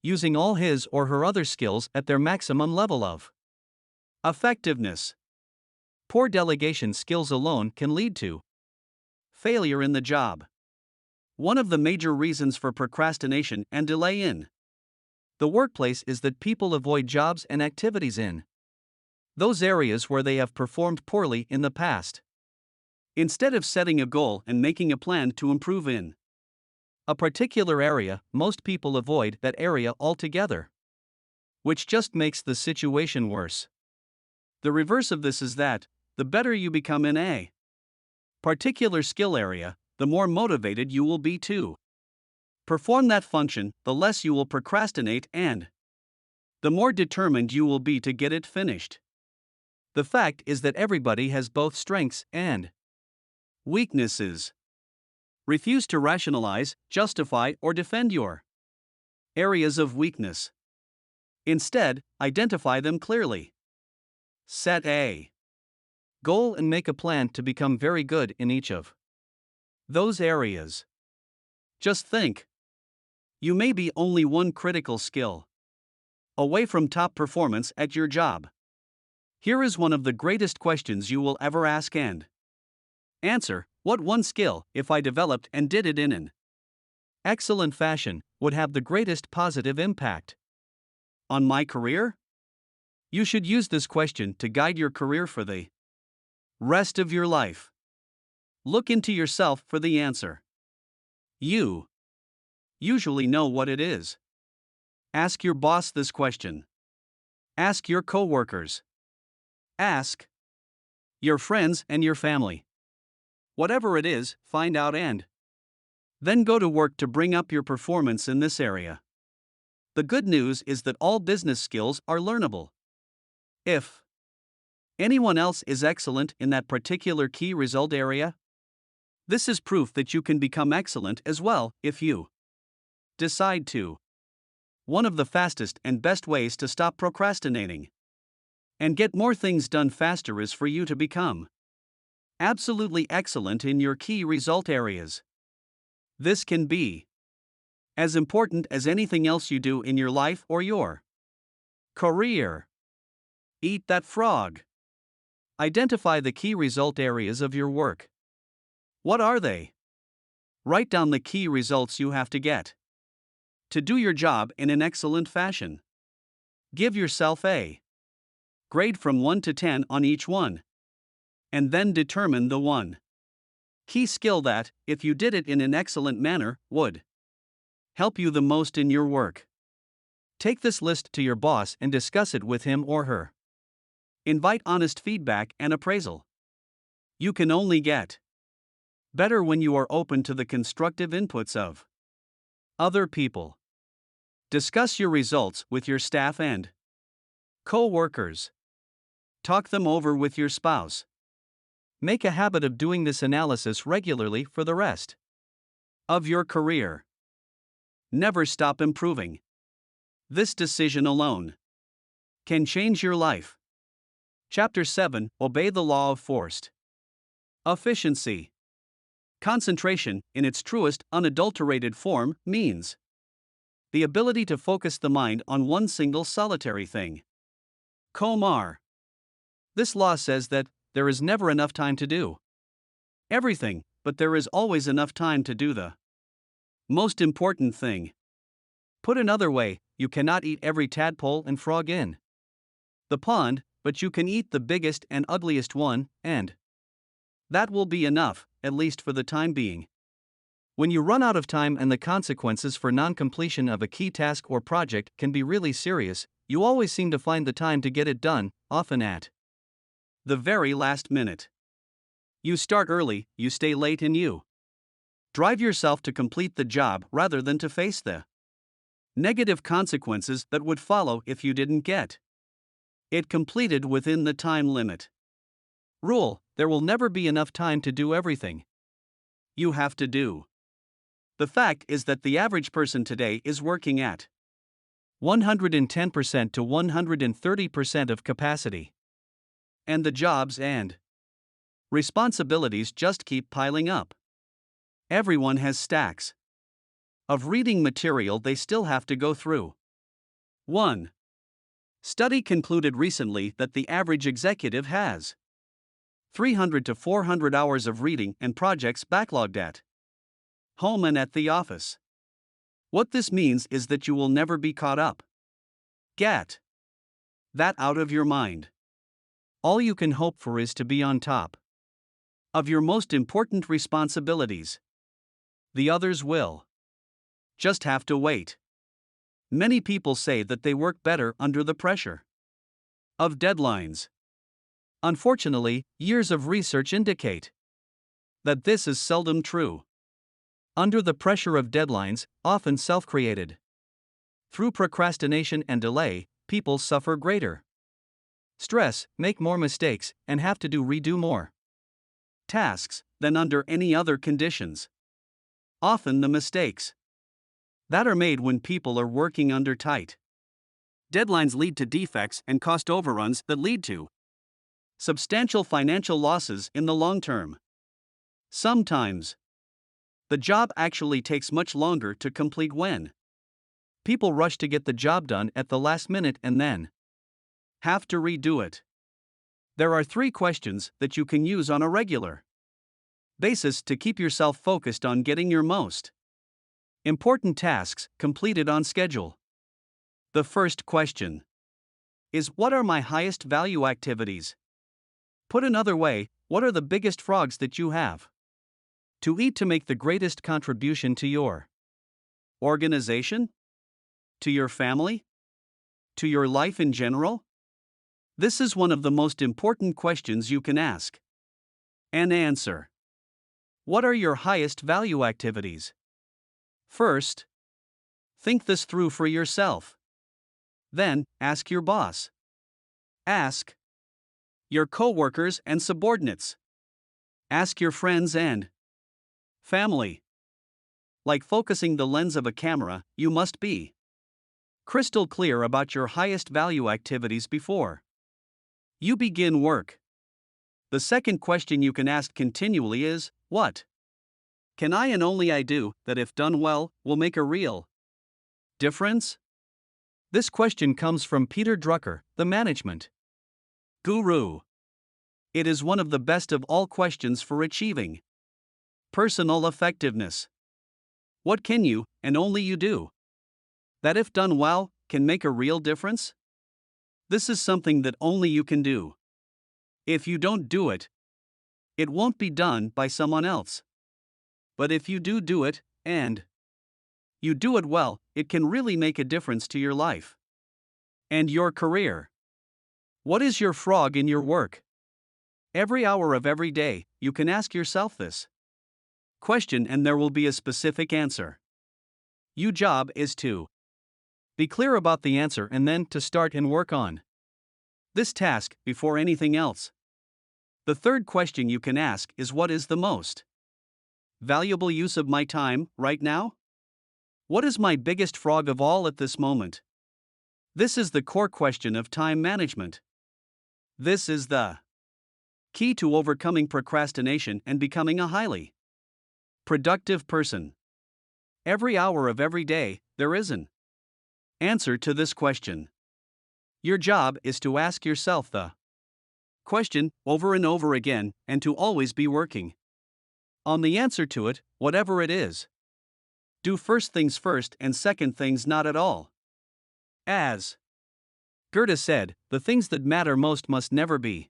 using all his or her other skills at their maximum level of effectiveness. Poor delegation skills alone can lead to failure in the job. One of the major reasons for procrastination and delay in the workplace is that people avoid jobs and activities in those areas where they have performed poorly in the past. Instead of setting a goal and making a plan to improve in a particular area, most people avoid that area altogether, which just makes the situation worse. The reverse of this is that, the better you become in a particular skill area, the more motivated you will be to perform that function, the less you will procrastinate, and the more determined you will be to get it finished. The fact is that everybody has both strengths and weaknesses. Refuse to rationalize, justify, or defend your areas of weakness. Instead, identify them clearly. Set a goal and make a plan to become very good in each of those areas. Just think. You may be only one critical skill away from top performance at your job. Here is one of the greatest questions you will ever ask and answer: what one skill, if I developed and did it in an excellent fashion, would have the greatest positive impact on my career? You should use this question to guide your career for the rest of your life. Look into yourself for the answer. You usually know what it is. Ask your boss this question. Ask your coworkers. Ask your friends and your family. Whatever it is, find out and then go to work to bring up your performance in this area. The good news is that all business skills are learnable. If anyone else is excellent in that particular key result area, this is proof that you can become excellent as well if you decide to. One of the fastest and best ways to stop procrastinating and get more things done faster is for you to become absolutely excellent in your key result areas. This can be as important as anything else you do in your life or your career. Eat that frog. Identify the key result areas of your work. What are they? Write down the key results you have to get to do your job in an excellent fashion. Give yourself a grade from 1 to 10 on each one. And then determine the one key skill that, if you did it in an excellent manner, would help you the most in your work. Take this list to your boss and discuss it with him or her. Invite honest feedback and appraisal. You can only get better when you are open to the constructive inputs of other people. Discuss your results with your staff and co-workers. Talk them over with your spouse. Make a habit of doing this analysis regularly for the rest of your career. Never stop improving. This decision alone can change your life. Chapter 7: Obey the Law of Forced Efficiency. Concentration, in its truest, unadulterated form, means the ability to focus the mind on one single solitary thing. Komar. This law says that there is never enough time to do everything, but there is always enough time to do the most important thing. Put another way, you cannot eat every tadpole and frog in the pond, but you can eat the biggest and ugliest one, and that will be enough, at least for the time being. When you run out of time and the consequences for non-completion of a key task or project can be really serious, you always seem to find the time to get it done, often at the very last minute. You start early, you stay late, and you drive yourself to complete the job rather than to face the negative consequences that would follow if you didn't get it completed within the time limit. Rule: there will never be enough time to do everything you have to do. The fact is that the average person today is working at 110% to 130% of capacity. And the jobs and responsibilities just keep piling up. Everyone has stacks of reading material they still have to go through. 1 study concluded recently that the average executive has 300 to 400 hours of reading and projects backlogged at home and at the office. What this means is that you will never be caught up. Get that out of your mind. All you can hope for is to be on top of your most important responsibilities. The others will just have to wait. Many people say that they work better under the pressure of deadlines. Unfortunately, years of research indicate that this is seldom true. Under the pressure of deadlines, often self-created through procrastination and delay, people suffer greater stress, make more mistakes, and have to redo more tasks than under any other conditions. Often the mistakes that are made when people are working under tight deadlines lead to defects and cost overruns that lead to substantial financial losses in the long term. Sometimes the job actually takes much longer to complete when people rush to get the job done at the last minute and then have to redo it. There are 3 questions that you can use on a regular basis to keep yourself focused on getting your most important tasks completed on schedule. The first question is, what are my highest value activities? Put another way, what are the biggest frogs that you have to eat to make the greatest contribution to your organization? To your family? To your life in general? This is one of the most important questions you can ask and answer. What are your highest value activities? First, think this through for yourself. Then, ask your boss. Ask your coworkers and subordinates. Ask your friends and family. Like focusing the lens of a camera, you must be crystal clear about your highest value activities before you begin work. The second question you can ask continually is, what can I and only I do that, if done well, will make a real difference? This question comes from Peter Drucker, the management guru. It is one of the best of all questions for achieving personal effectiveness. What can you, and only you do, that if done well, can make a real difference? This is something that only you can do. If you don't do it, it won't be done by someone else. But if you do it, and you do it well, it can really make a difference to your life and your career. What is your frog in your work? Every hour of every day, you can ask yourself this question and there will be a specific answer. Your job is to be clear about the answer and then to start and work on this task before anything else. The third question you can ask is, what is the most valuable use of my time right now? What is my biggest frog of all at this moment? This is the core question of time management. This is the key to overcoming procrastination and becoming a highly productive person. Every hour of every day, there is an answer to this question. Your job is to ask yourself the question over and over again, and to always be working on the answer to it, whatever it is. Do first things first and second things not at all. As Goethe said, the things that matter most must never be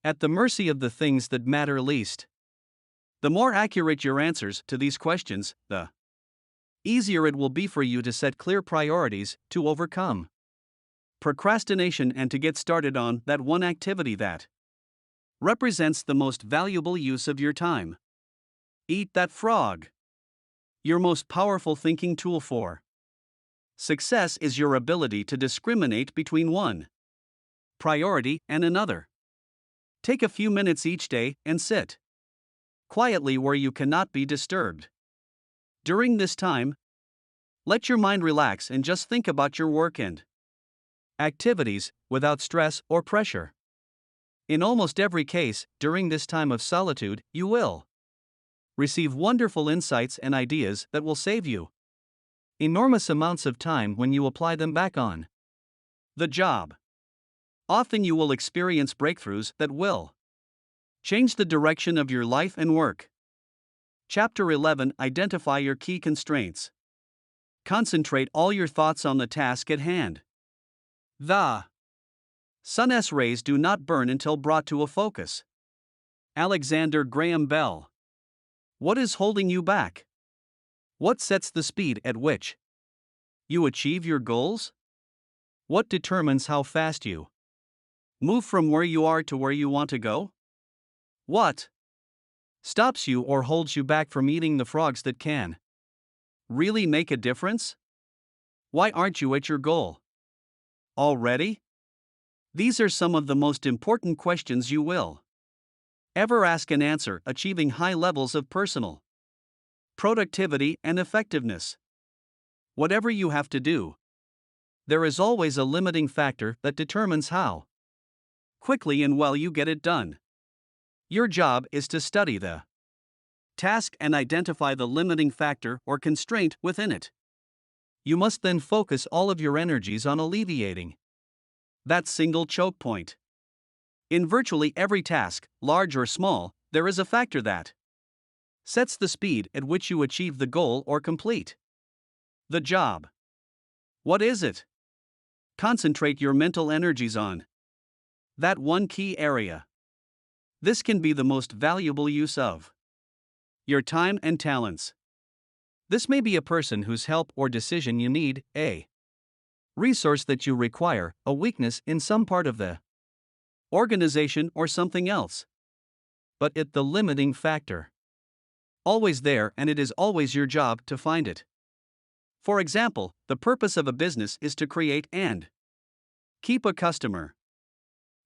at the mercy of the things that matter least. The more accurate your answers to these questions, the easier it will be for you to set clear priorities to overcome procrastination and to get started on that one activity that represents the most valuable use of your time. Eat that frog. Your most powerful thinking tool for success is your ability to discriminate between one priority and another. Take a few minutes each day and sit quietly where you cannot be disturbed. During this time, let your mind relax and just think about your work and activities without stress or pressure. In almost every case, during this time of solitude, you will receive wonderful insights and ideas that will save you enormous amounts of time when you apply them back on the job. Often you will experience breakthroughs that will change the direction of your life and work. Chapter 11. Identify your key constraints. Concentrate all your thoughts on the task at hand. The sun's rays do not burn until brought to a focus. Alexander Graham Bell. What is holding you back? What sets the speed at which you achieve your goals? What determines how fast you move from where you are to where you want to go? What stops you or holds you back from eating the frogs that can really make a difference? Why aren't you at your goal already? These are some of the most important questions you will ever ask and answer, achieving high levels of personal productivity and effectiveness. Whatever you have to do, there is always a limiting factor that determines how quickly and well you get it done. Your job is to study the task and identify the limiting factor or constraint within it. You must then focus all of your energies on alleviating that single choke point. In virtually every task, large or small, there is a factor that sets the speed at which you achieve the goal or complete the job. What is it? Concentrate your mental energies on that one key area. This can be the most valuable use of your time and talents. This may be a person whose help or decision you need, a resource that you require, a weakness in some part of the organization, or something else. But it's the limiting factor. Always there, and it is always your job to find it. For example, the purpose of a business is to create and keep a customer.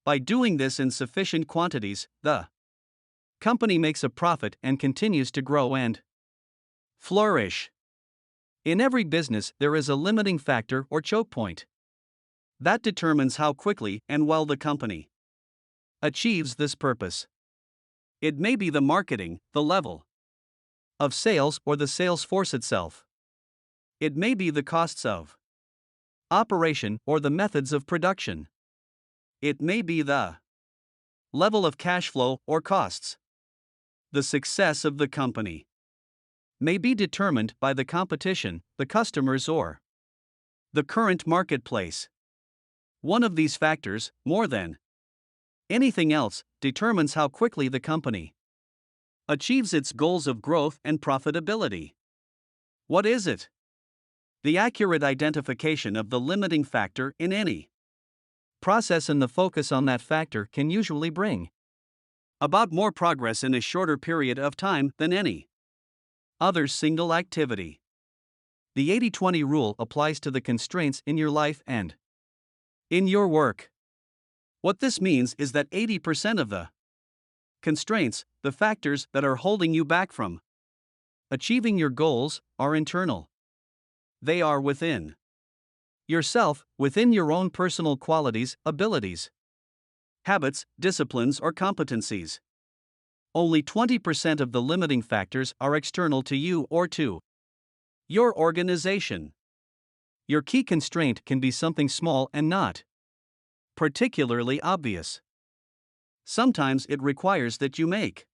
By doing this in sufficient quantities, the company makes a profit and continues to grow and flourish. In every business, there is a limiting factor or choke point that determines how quickly and well the company achieves this purpose. It may be the marketing, the level of sales, or the sales force itself. It may be the costs of operation or the methods of production. It may be the level of cash flow or costs. The success of the company may be determined by the competition, the customers, or the current marketplace. One of these factors, more than anything else, determines how quickly the company achieves its goals of growth and profitability. What is it? The accurate identification of the limiting factor in any process and the focus on that factor can usually bring about more progress in a shorter period of time than any other single activity. The 80-20 rule applies to the constraints in your life and in your work. What this means is that 80% of the constraints, the factors that are holding you back from achieving your goals, are internal. They are within yourself, within your own personal qualities, abilities, habits, disciplines, or competencies. Only 20% of the limiting factors are external to you or to your organization. Your key constraint can be something small and not particularly obvious. Sometimes it requires that you make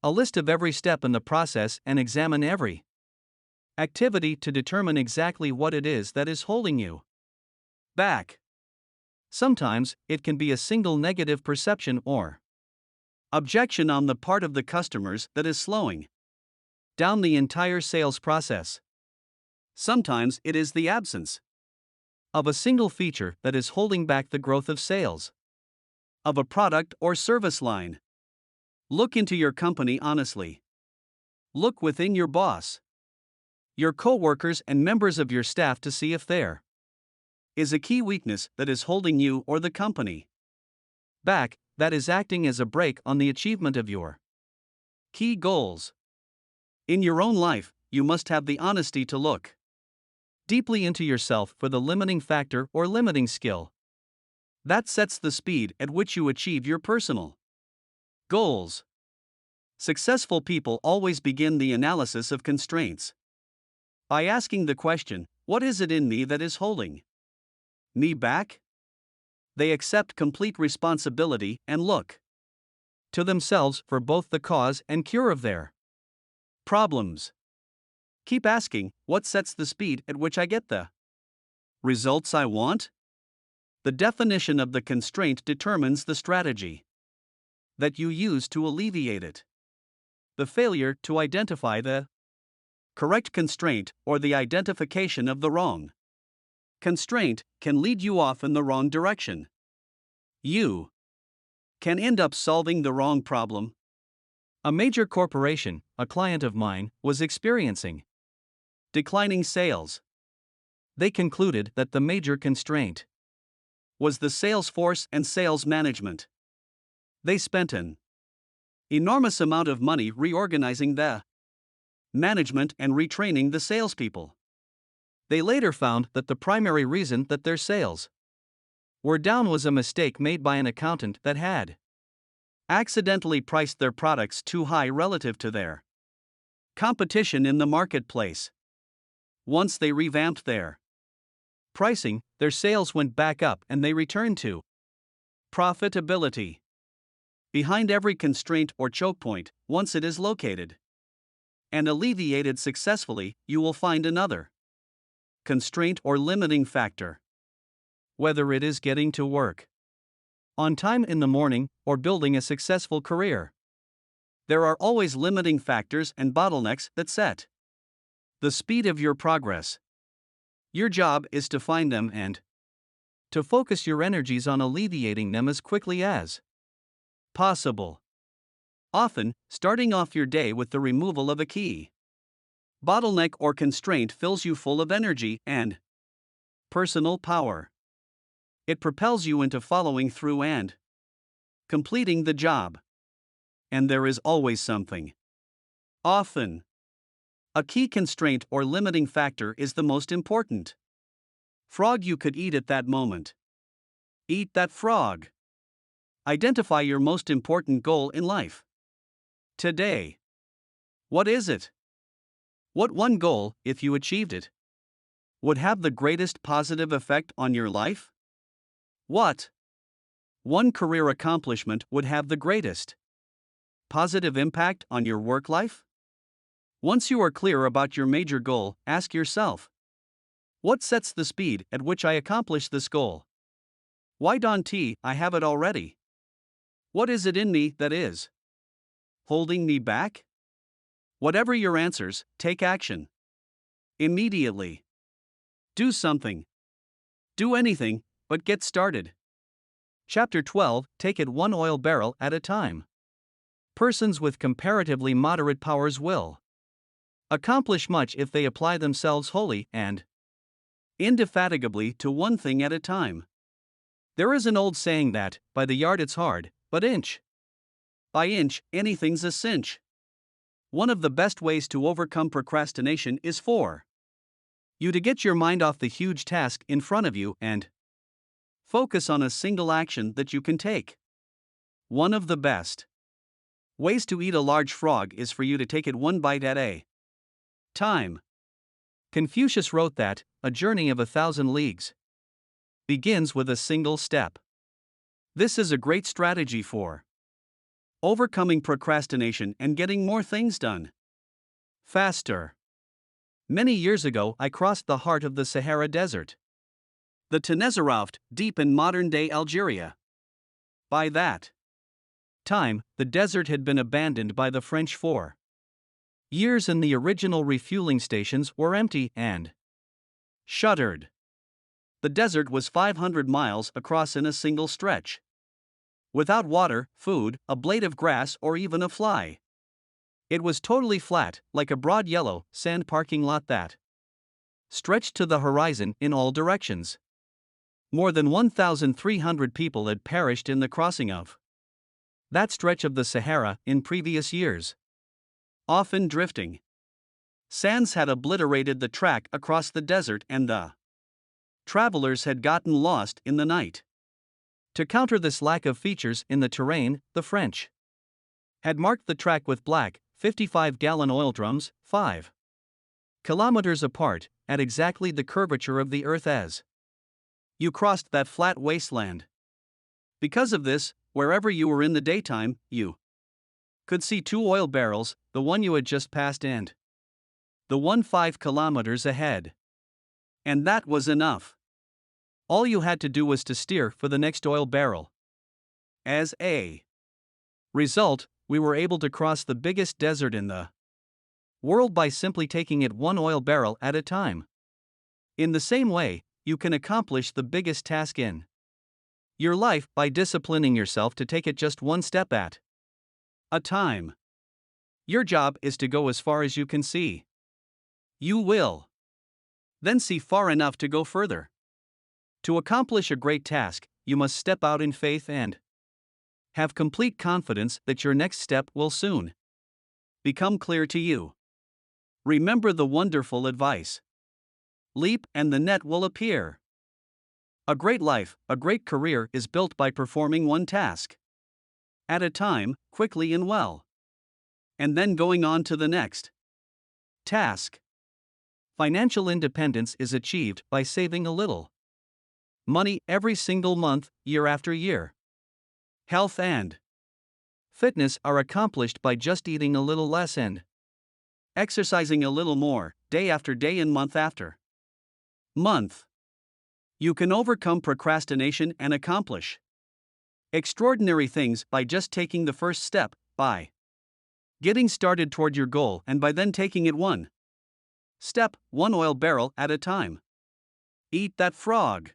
a list of every step in the process and examine every activity to determine exactly what it is that is holding you back. Sometimes it can be a single negative perception or objection on the part of the customers that is slowing down the entire sales process. Sometimes it is the absence of a single feature that is holding back the growth of sales of a product or service line. Look into your company honestly. Look within your boss, your coworkers, and members of your staff to see if there is a key weakness that is holding you or the company back, that is acting as a brake on the achievement of your key goals. In your own life, you must have the honesty to look deeply into yourself for the limiting factor or limiting skill that sets the speed at which you achieve your personal goals. Successful people always begin the analysis of constraints by asking the question, what is it in me that is holding me back? They accept complete responsibility and look to themselves for both the cause and cure of their problems. Keep asking, what sets the speed at which I get the results I want? The definition of the constraint determines the strategy that you use to alleviate it. The failure to identify the correct constraint or the identification of the wrong constraint can lead you off in the wrong direction. You can end up solving the wrong problem. A major corporation, a client of mine, was experiencing declining sales. They concluded that the major constraint was the sales force and sales management. They spent an enormous amount of money reorganizing the management and retraining the salespeople. They later found that the primary reason that their sales were down was a mistake made by an accountant that had accidentally priced their products too high relative to their competition in the marketplace. Once they revamped their pricing, their sales went back up and they returned to profitability. Behind every constraint or choke point, once it is located and alleviated successfully, you will find another constraint or limiting factor. Whether it is getting to work on time in the morning or building a successful career, there are always limiting factors and bottlenecks that set the speed of your progress. Your job is to find them and to focus your energies on alleviating them as quickly as possible. Often, starting off your day with the removal of a key bottleneck or constraint fills you full of energy and personal power. It propels you into following through and completing the job. And there is always something. Often, a key constraint or limiting factor is the most important frog you could eat at that moment. Eat that frog. Identify your most important goal in life today. What is it? What one goal, if you achieved it, would have the greatest positive effect on your life? What one career accomplishment would have the greatest positive impact on your work life? Once you are clear about your major goal, ask yourself, what sets the speed at which I accomplish this goal? Why don't I have it already? What is it in me that is holding me back? Whatever your answers, take action. Immediately. Do something. Do anything, but get started. Chapter 12, take it one oil barrel at a time. Persons with comparatively moderate powers will accomplish much if they apply themselves wholly and indefatigably to one thing at a time. There is an old saying that, by the yard it's hard, but inch by inch, anything's a cinch. One of the best ways to overcome procrastination is for you to get your mind off the huge task in front of you and focus on a single action that you can take. One of the best ways to eat a large frog is for you to take it one bite at a time. Confucius wrote that a journey of 1,000 leagues begins with a single step. This is a great strategy for overcoming procrastination and getting more things done faster. Many years ago, I crossed the heart of the Sahara Desert, the Tinezeraft, deep in modern-day Algeria. By that time, the desert had been abandoned by the French for years, and the original refueling stations were empty and shuttered. The desert was 500 miles across in a single stretch, without water, food, a blade of grass, or even a fly. It was totally flat, like a broad yellow sand parking lot that stretched to the horizon in all directions. More than 1,300 people had perished in the crossing of that stretch of the Sahara in previous years. Often drifting sands had obliterated the track across the desert, and the travelers had gotten lost in the night. To counter this lack of features in the terrain, the French had marked the track with black, 55-gallon oil drums, 5 kilometers apart, at exactly the curvature of the earth as you crossed that flat wasteland. Because of this, wherever you were in the daytime, you could see 2 oil barrels, the one you had just passed and the one 5 kilometers ahead. And that was enough. All you had to do was to steer for the next oil barrel. As a result, we were able to cross the biggest desert in the world by simply taking it one oil barrel at a time. In the same way, you can accomplish the biggest task in your life by disciplining yourself to take it just one step at a time. Your job is to go as far as you can see. You will then see far enough to go further. To accomplish a great task, you must step out in faith and have complete confidence that your next step will soon become clear to you. Remember the wonderful advice: leap and the net will appear. A great life, a great career is built by performing one task at a time, quickly and well, and then going on to the next task. Financial independence is achieved by saving a little money every single month, year after year. Health and fitness are accomplished by just eating a little less and exercising a little more, day after day and month after month. You can overcome procrastination and accomplish extraordinary things by just taking the first step, by getting started toward your goal, and by then taking it one step, one oil barrel at a time. Eat that frog.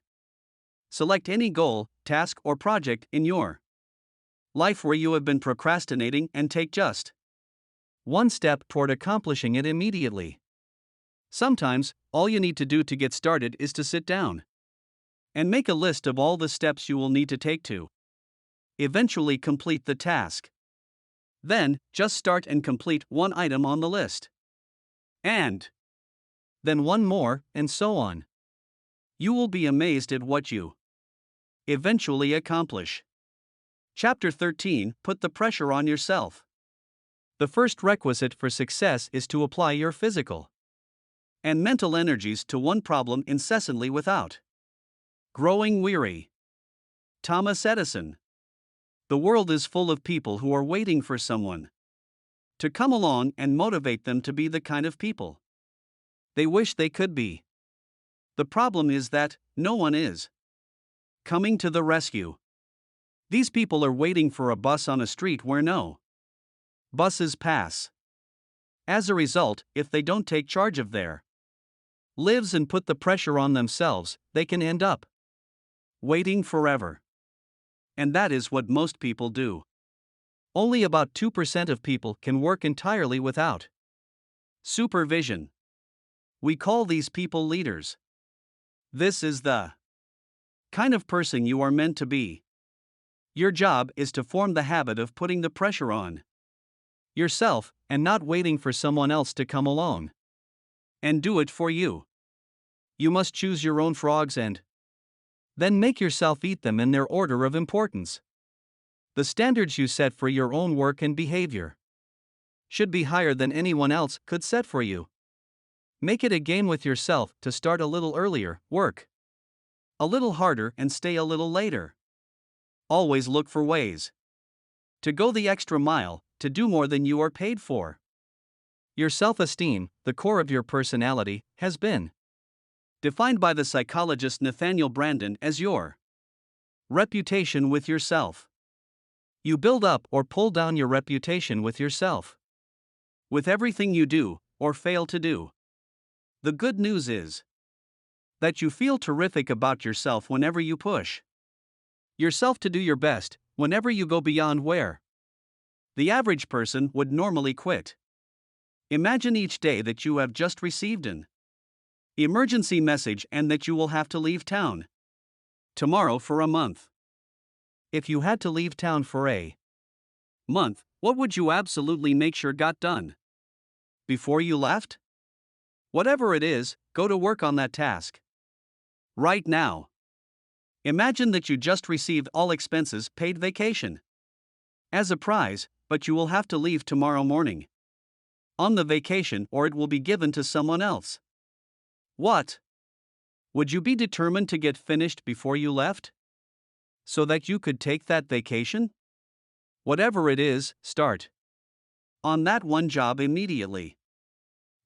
Select any goal, task, or project in your life where you have been procrastinating and take just one step toward accomplishing it immediately. Sometimes, all you need to do to get started is to sit down and make a list of all the steps you will need to take to eventually complete the task. Then, just start and complete one item on the list. And then one more, and so on. You will be amazed at what you eventually accomplish. Chapter 13: Put the pressure on yourself. The first requisite for success is to apply your physical and mental energies to one problem incessantly without growing weary. Thomas Edison. The world is full of people who are waiting for someone to come along and motivate them to be the kind of people they wish they could be. The problem is that no one is coming to the rescue. These people are waiting for a bus on a street where no buses pass. As a result, if they don't take charge of their lives and put the pressure on themselves, they can end up waiting forever. And that is what most people do. Only about 2% of people can work entirely without supervision. We call these people leaders. This is the kind of person you are meant to be. Your job is to form the habit of putting the pressure on yourself and not waiting for someone else to come along and do it for you. You must choose your own frogs and then make yourself eat them in their order of importance. The standards you set for your own work and behavior should be higher than anyone else could set for you. Make it a game with yourself to start a little earlier, work a little harder, and stay a little later. Always look for ways to go the extra mile, to do more than you are paid for. Your self-esteem, the core of your personality, has been defined by the psychologist Nathaniel Branden as your reputation with yourself. You build up or pull down your reputation with yourself, with everything you do or fail to do. The good news is that you feel terrific about yourself whenever you push yourself to do your best, whenever you go beyond where the average person would normally quit. Imagine each day that you have just received an emergency message and that you will have to leave town tomorrow for a month. If you had to leave town for a month, what would you absolutely make sure got done before you left? Whatever it is, go to work on that task right now. Imagine that you just received all expenses paid vacation as a prize, but you will have to leave tomorrow morning on the vacation or it will be given to someone else. What? Would you be determined to get finished before you left, so that you could take that vacation? Whatever it is, start on that one job immediately.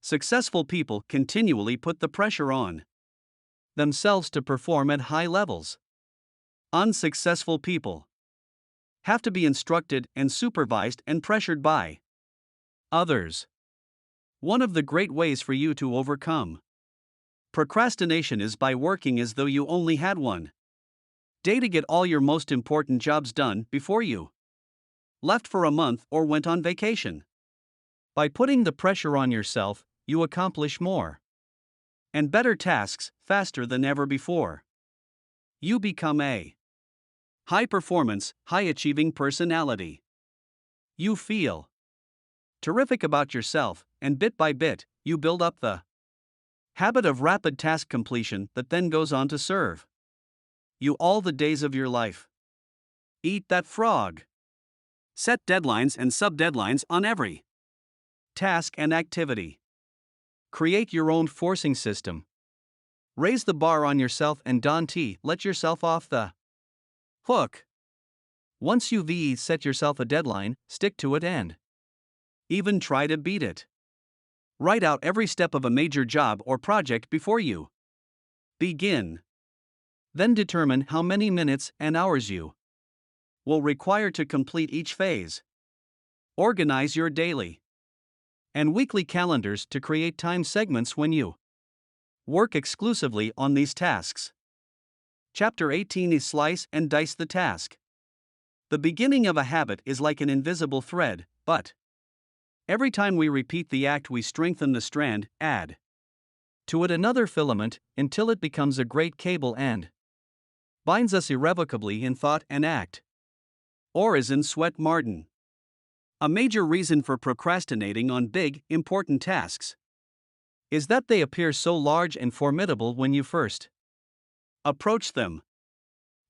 Successful people continually put the pressure on themselves to perform at high levels. Unsuccessful people have to be instructed and supervised and pressured by others. One of the great ways for you to overcome procrastination is by working as though you only had one day to get all your most important jobs done before you left for a month or went on vacation. By putting the pressure on yourself, you accomplish more and better tasks faster than ever before. You become a high-performance, high-achieving personality. You feel terrific about yourself, and bit by bit, you build up the habit of rapid task completion that then goes on to serve you all the days of your life. Eat that frog. Set deadlines and sub-deadlines on every task and activity. Create your own forcing system. Raise the bar on yourself and don't let yourself off the hook. Once you've set yourself a deadline, stick to it and even try to beat it. Write out every step of a major job or project before you begin. Then determine how many minutes and hours you will require to complete each phase. Organize your daily and weekly calendars to create time segments when you work exclusively on these tasks. Chapter 18 is Slice and Dice the Task. The beginning of a habit is like an invisible thread, but every time we repeat the act, we strengthen the strand, add to it another filament, until it becomes a great cable and binds us irrevocably in thought and act. Or as in Sweat Martin. A major reason for procrastinating on big, important tasks is that they appear so large and formidable when you first approach them.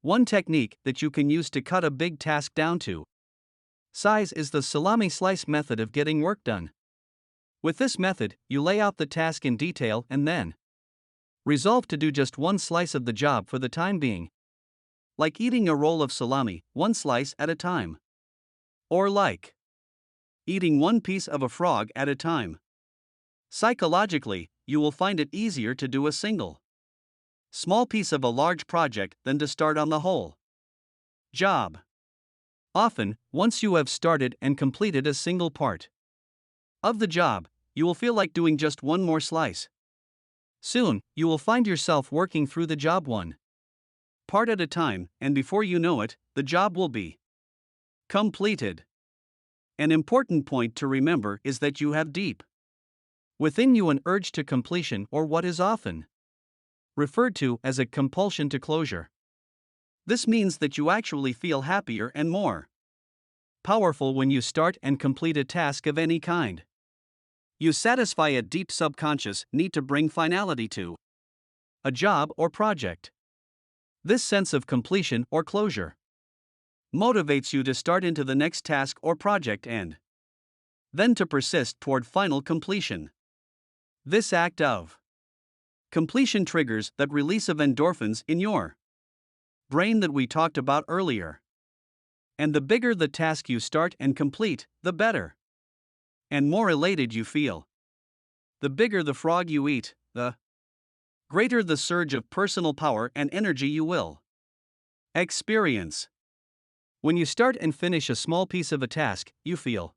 One technique that you can use to cut a big task down to size is the salami slice method of getting work done. With this method, you lay out the task in detail and then resolve to do just one slice of the job for the time being. Like eating a roll of salami, one slice at a time. Or like eating one piece of a frog at a time. Psychologically, you will find it easier to do a single small piece of a large project than to start on the whole job. Often, once you have started and completed a single part of the job, you will feel like doing just one more slice. Soon, you will find yourself working through the job one part at a time, and before you know it, the job will be completed. An important point to remember is that you have deep within you an urge to completion, or what is often referred to as a compulsion to closure. This means that you actually feel happier and more powerful when you start and complete a task of any kind. You satisfy a deep subconscious need to bring finality to a job or project. This sense of completion or closure motivates you to start into the next task or project and then to persist toward final completion. This act of completion triggers that release of endorphins in your brain that we talked about earlier. And the bigger the task you start and complete, the better and more elated you feel. The bigger the frog you eat, the greater the surge of personal power and energy you will experience. When you start and finish a small piece of a task, you feel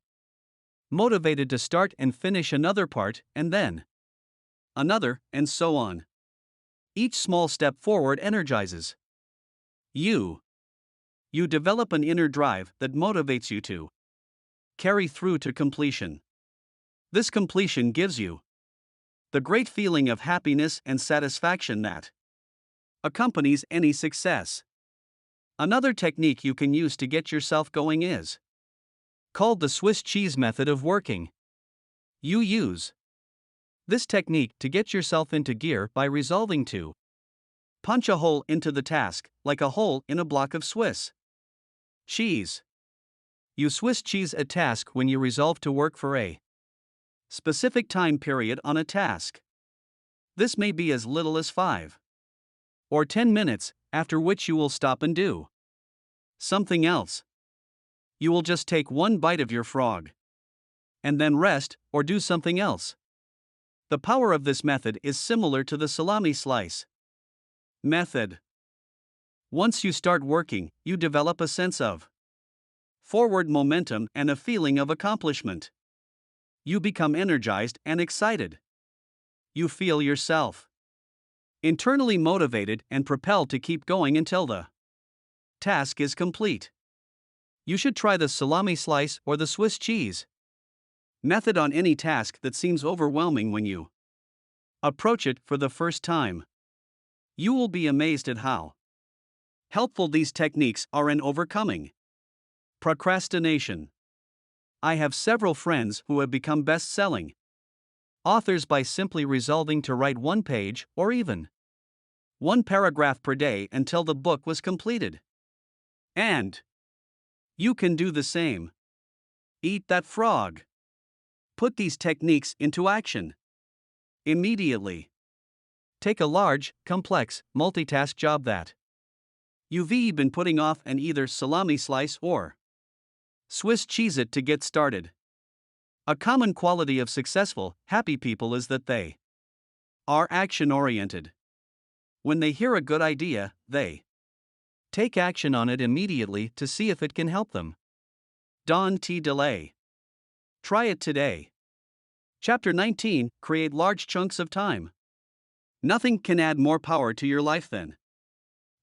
motivated to start and finish another part, and then another, and so on. Each small step forward energizes you. You develop an inner drive that motivates you to carry through to completion. This completion gives you the great feeling of happiness and satisfaction that accompanies any success. Another technique you can use to get yourself going is called the Swiss cheese method of working. You use this technique to get yourself into gear by resolving to punch a hole into the task, like a hole in a block of Swiss cheese. You Swiss cheese a task when you resolve to work for a specific time period on a task. This may be as little as 5 or 10 minutes, after which you will stop and do something else. You will just take one bite of your frog and then rest or do something else. The power of this method is similar to the salami slice method. Once you start working, you develop a sense of forward momentum and a feeling of accomplishment. You become energized and excited. You feel yourself internally motivated and propelled to keep going until the task is complete. You should try the salami slice or the Swiss cheese method on any task that seems overwhelming when you approach it for the first time. You will be amazed at how helpful these techniques are in overcoming procrastination. I have several friends who have become best-selling authors by simply resolving to write one page or even one paragraph per day until the book was completed. And you can do the same. Eat that frog. Put these techniques into action immediately. Take a large, complex, multitask job that you've been putting off and either salami slice or Swiss cheese it to get started. A common quality of successful, happy people is that they are action-oriented. When they hear a good idea, they take action on it immediately to see if it can help them. Don't delay. Try it today. Chapter 19. Create large chunks of time. Nothing can add more power to your life than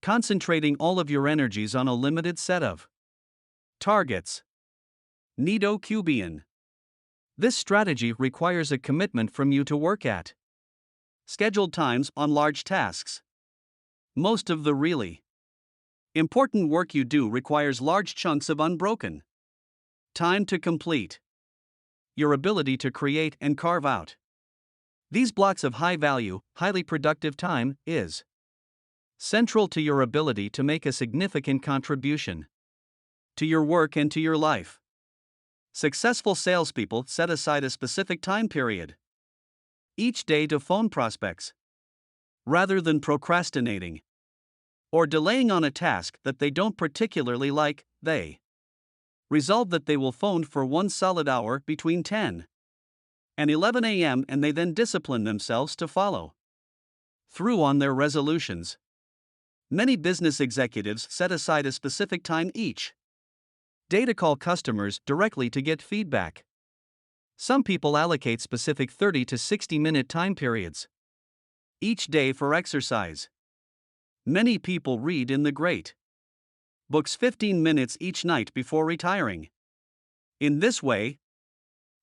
concentrating all of your energies on a limited set of targets. Nido Cubian. This strategy requires a commitment from you to work at scheduled times on large tasks. Most of the really important work you do requires large chunks of unbroken time to complete. Your ability to create and carve out these blocks of high value, highly productive time is central to your ability to make a significant contribution to your work and to your life. Successful salespeople set aside a specific time period each day to phone prospects. Rather than procrastinating or delaying on a task that they don't particularly like, they resolve that they will phone for 1 solid hour between 10 and 11 a.m. and they then discipline themselves to follow through on their resolutions. Many business executives set aside a specific time each day to call customers directly to get feedback. Some people allocate specific 30 to 60-minute time periods each day for exercise. Many people read in the great books 15 minutes each night before retiring. In this way,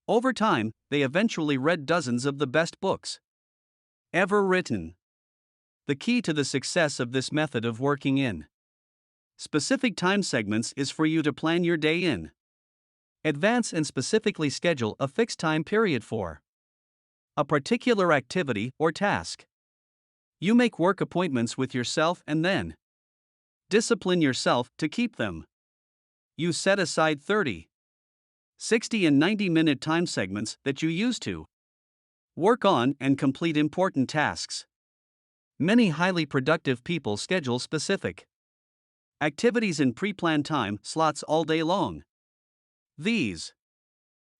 over time, they eventually read dozens of the best books ever written. The key to the success of this method of working in Specific time segments is for you to plan your day in. Advance and specifically schedule a fixed time period for a particular activity or task. You make work appointments with yourself and then discipline yourself to keep them. You set aside 30, 60, and 90-minute time segments that you use to work on and complete important tasks. Many highly productive people schedule specific activities in pre-planned time slots all day long. These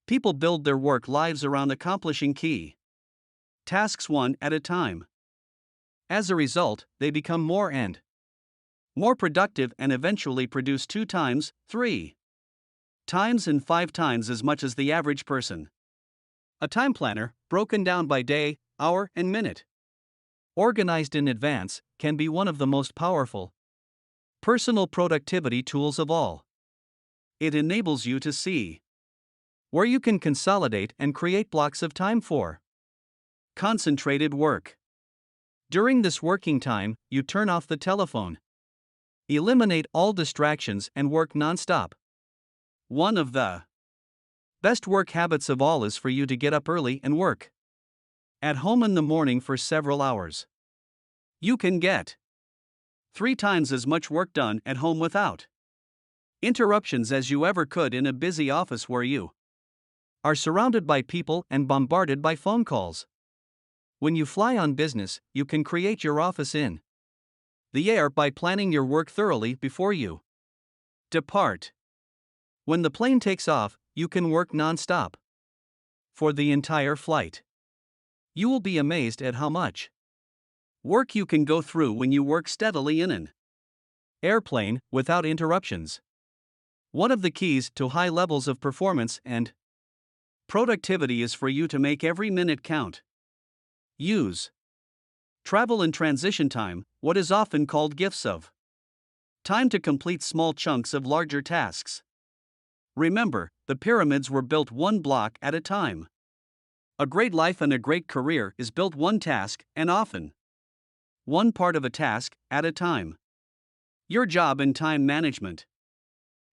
people build their work lives around accomplishing key tasks one at a time. As a result, they become more and more productive and eventually produce 2 times, 3 times, and 5 times as much as the average person. A time planner, broken down by day, hour, and minute, organized in advance, can be one of the most powerful personal productivity tools of all. It enables you to see where you can consolidate and create blocks of time for concentrated work. During this working time, you turn off the telephone, eliminate all distractions, and work nonstop. One of the best work habits of all is for you to get up early and work at home in the morning for several hours. You can get 3 times as much work done at home without interruptions as you ever could in a busy office where you are surrounded by people and bombarded by phone calls. When you fly on business, you can create your office in the air by planning your work thoroughly before you depart. When the plane takes off, you can work non-stop for the entire flight. You will be amazed at how much work you can go through when you work steadily in an airplane without interruptions. One of the keys to high levels of performance and productivity is for you to make every minute count. Use travel and transition time, what is often called gifts of time, to complete small chunks of larger tasks. Remember, the pyramids were built one block at a time. A great life and a great career is built one task, and often one part of a task, at a time. Your job in time management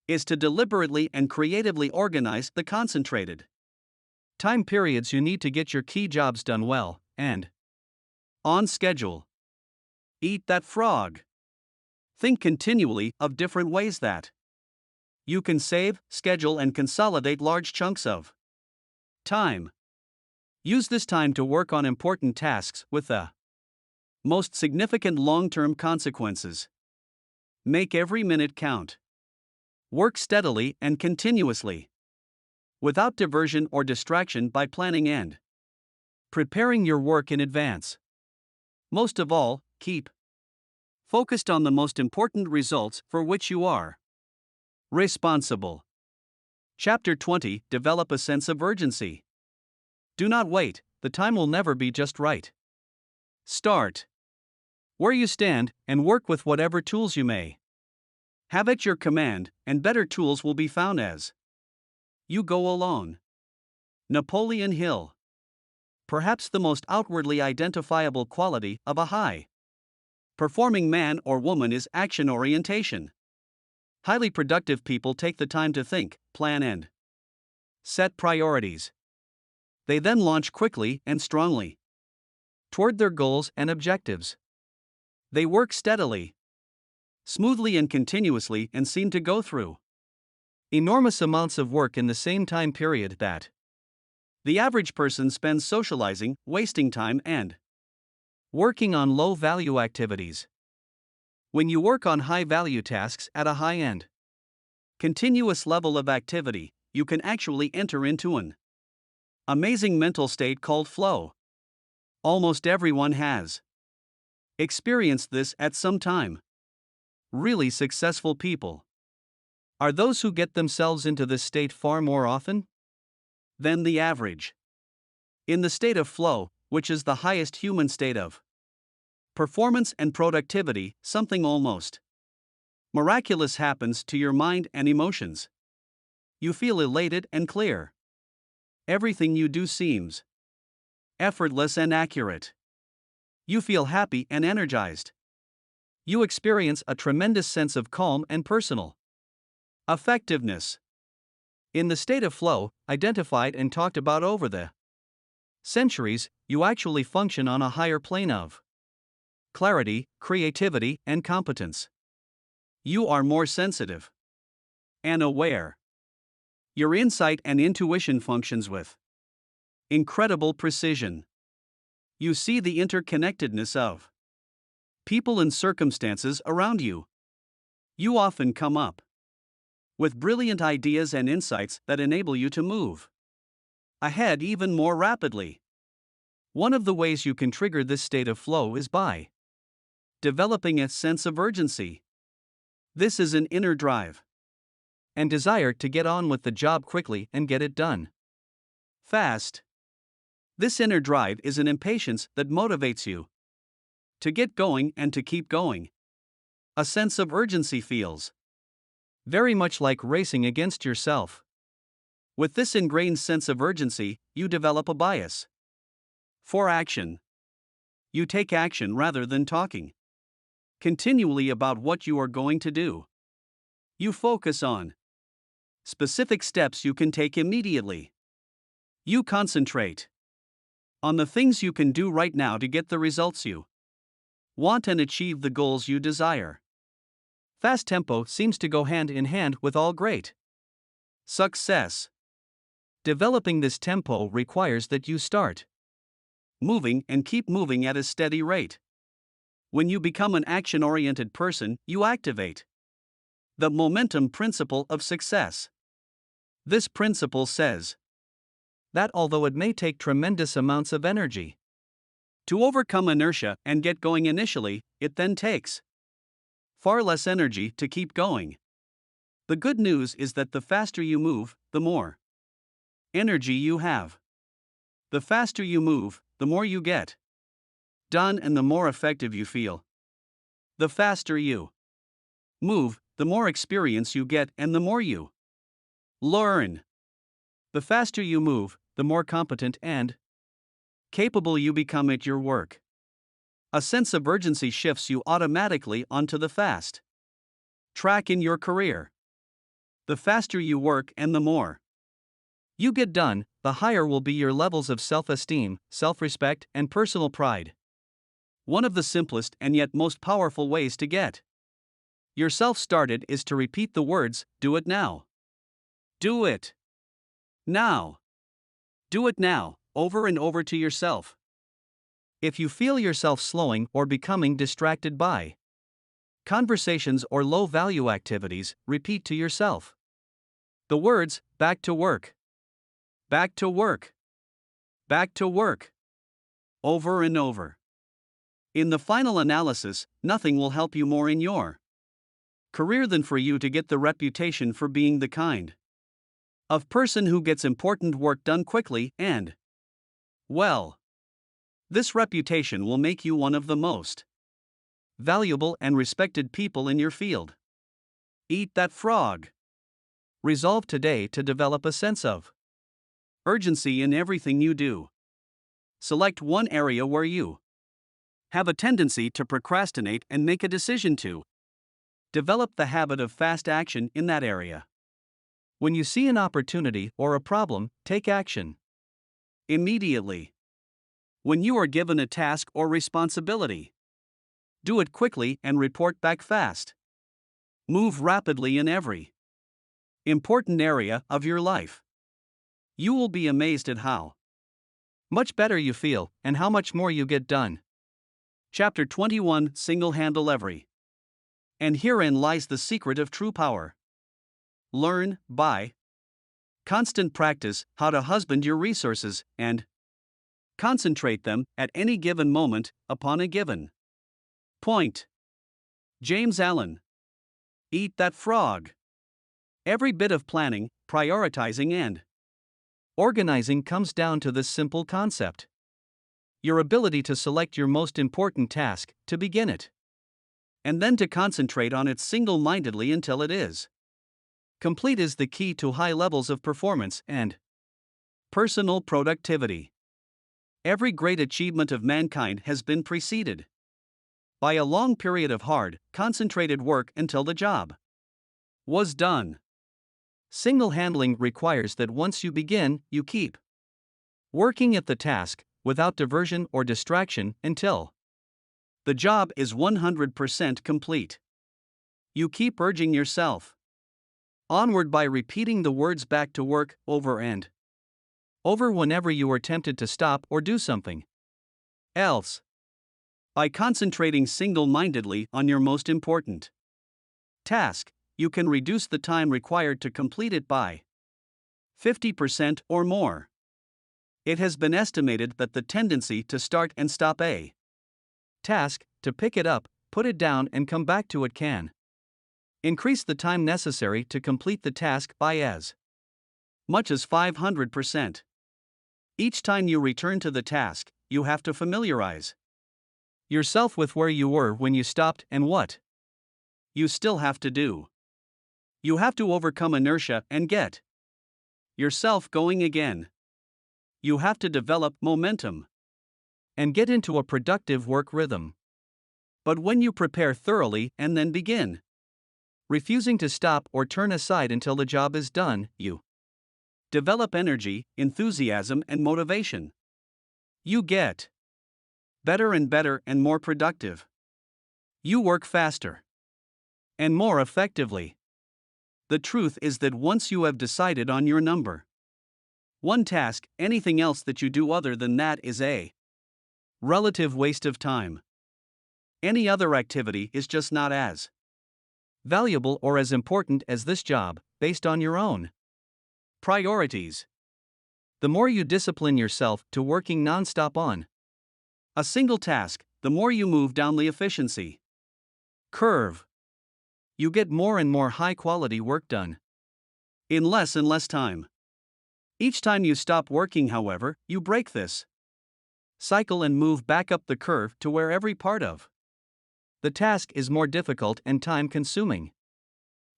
is to deliberately and creatively organize the concentrated time periods you need to get your key jobs done well and on schedule. Eat that frog. Think continually of different ways that you can save, schedule, and consolidate large chunks of time. Use this time to work on important tasks with the most significant long-term consequences. Make every minute count. Work steadily and continuously, without diversion or distraction, by planning and preparing your work in advance. Most of all, keep focused on the most important results for which you are responsible. Chapter 20. Develop a sense of urgency. Do not wait, the time will never be just right. Start where you stand and work with whatever tools you may have at your command, and better tools will be found as you go along. Napoleon Hill. Perhaps the most outwardly identifiable quality of a high performing man or woman is action orientation. Highly productive people take the time to think, plan, and set priorities. They then launch quickly and strongly toward their goals and objectives. They work steadily, smoothly, and continuously, and seem to go through enormous amounts of work in the same time period that the average person spends socializing, wasting time, and working on low-value activities. When you work on high-value tasks at a high-end, continuous level of activity, you can actually enter into an amazing mental state called flow. Almost everyone has experienced this at some time. Really successful people are those who get themselves into this state far more often than the average. In the state of flow, which is the highest human state of performance and productivity, something almost miraculous happens to your mind and emotions. You feel elated and clear. Everything you do seems effortless and accurate. You feel happy and energized. You experience a tremendous sense of calm and personal effectiveness. In the state of flow, identified and talked about over the centuries, you actually function on a higher plane of clarity, creativity, and competence. You are more sensitive and aware. Your insight and intuition functions with incredible precision. You see the interconnectedness of people and circumstances around you. You often come up with brilliant ideas and insights that enable you to move ahead even more rapidly. One of the ways you can trigger this state of flow is by developing a sense of urgency. This is an inner drive and desire to get on with the job quickly and get it done fast. This inner drive is an impatience that motivates you to get going and to keep going. A sense of urgency feels very much like racing against yourself. With this ingrained sense of urgency, you develop a bias for action. You take action rather than talking continually about what you are going to do. You focus on specific steps you can take immediately. You concentrate on the things you can do right now to get the results you want and achieve the goals you desire. Fast tempo seems to go hand in hand with all great success. Developing this tempo requires that you start moving and keep moving at a steady rate. When you become an action-oriented person, you activate the momentum principle of success. This principle says that although it may take tremendous amounts of energy to overcome inertia and get going initially, it then takes far less energy to keep going. The good news is that the faster you move, the more energy you have. The faster you move, the more you get done and the more effective you feel. The faster you move, the more experience you get and the more you learn. The faster you move, the more competent and capable you become at your work. A sense of urgency shifts you automatically onto the fast track in your career. The faster you work and the more you get done, the higher will be your levels of self-esteem, self-respect, and personal pride. One of the simplest and yet most powerful ways to get yourself started is to repeat the words, "Do it now." Do it now. Do it now, over and over to yourself. If you feel yourself slowing or becoming distracted by conversations or low-value activities, repeat to yourself the words, "Back to work. Back to work. Back to work." Over and over. In the final analysis, nothing will help you more in your career than for you to get the reputation for being the kind of person who gets important work done quickly and well. This reputation will make you one of the most valuable and respected people in your field. Eat that frog. Resolve today to develop a sense of urgency in everything you do. Select one area where you have a tendency to procrastinate and make a decision to develop the habit of fast action in that area. When you see an opportunity or a problem, take action immediately. When you are given a task or responsibility, do it quickly and report back fast. Move rapidly in every important area of your life. You will be amazed at how much better you feel and how much more you get done. Chapter 21 Single Handle Every. And herein lies the secret of true power. Learn, by constant practice, how to husband your resources and concentrate them at any given moment upon a given point. James Allen. Eat that frog. Every bit of planning, prioritizing, and organizing comes down to this simple concept: your ability to select your most important task, to begin it, and then to concentrate on it single-mindedly until it is complete is the key to high levels of performance and personal productivity. Every great achievement of mankind has been preceded by a long period of hard, concentrated work until the job was done. Single handling requires that once you begin, you keep working at the task, without diversion or distraction, until the job is 100% complete. You keep urging yourself onward by repeating the words back to work over and over whenever you are tempted to stop or do something else. By concentrating single-mindedly on your most important task, you can reduce the time required to complete it by 50% or more. It has been estimated that the tendency to start and stop a task, to pick it up, put it down, and come back to it can increase the time necessary to complete the task by as much as 500%. Each time you return to the task, you have to familiarize yourself with where you were when you stopped and what you still have to do. You have to overcome inertia and get yourself going again. You have to develop momentum and get into a productive work rhythm. But when you prepare thoroughly and then begin refusing to stop or turn aside until the job is done, you develop energy, enthusiasm, and motivation. You get better and better and more productive. You work faster and more effectively. The truth is that once you have decided on your number one task, anything else that you do other than that is a relative waste of time. Any other activity is just not as valuable or as important as this job, based on your own priorities. The more you discipline yourself to working non-stop on a single task, the more you move down the efficiency curve. You get more and more high-quality work done in less and less time. Each time you stop working, however, you break this cycle and move back up the curve to where every part of the task is more difficult and time-consuming.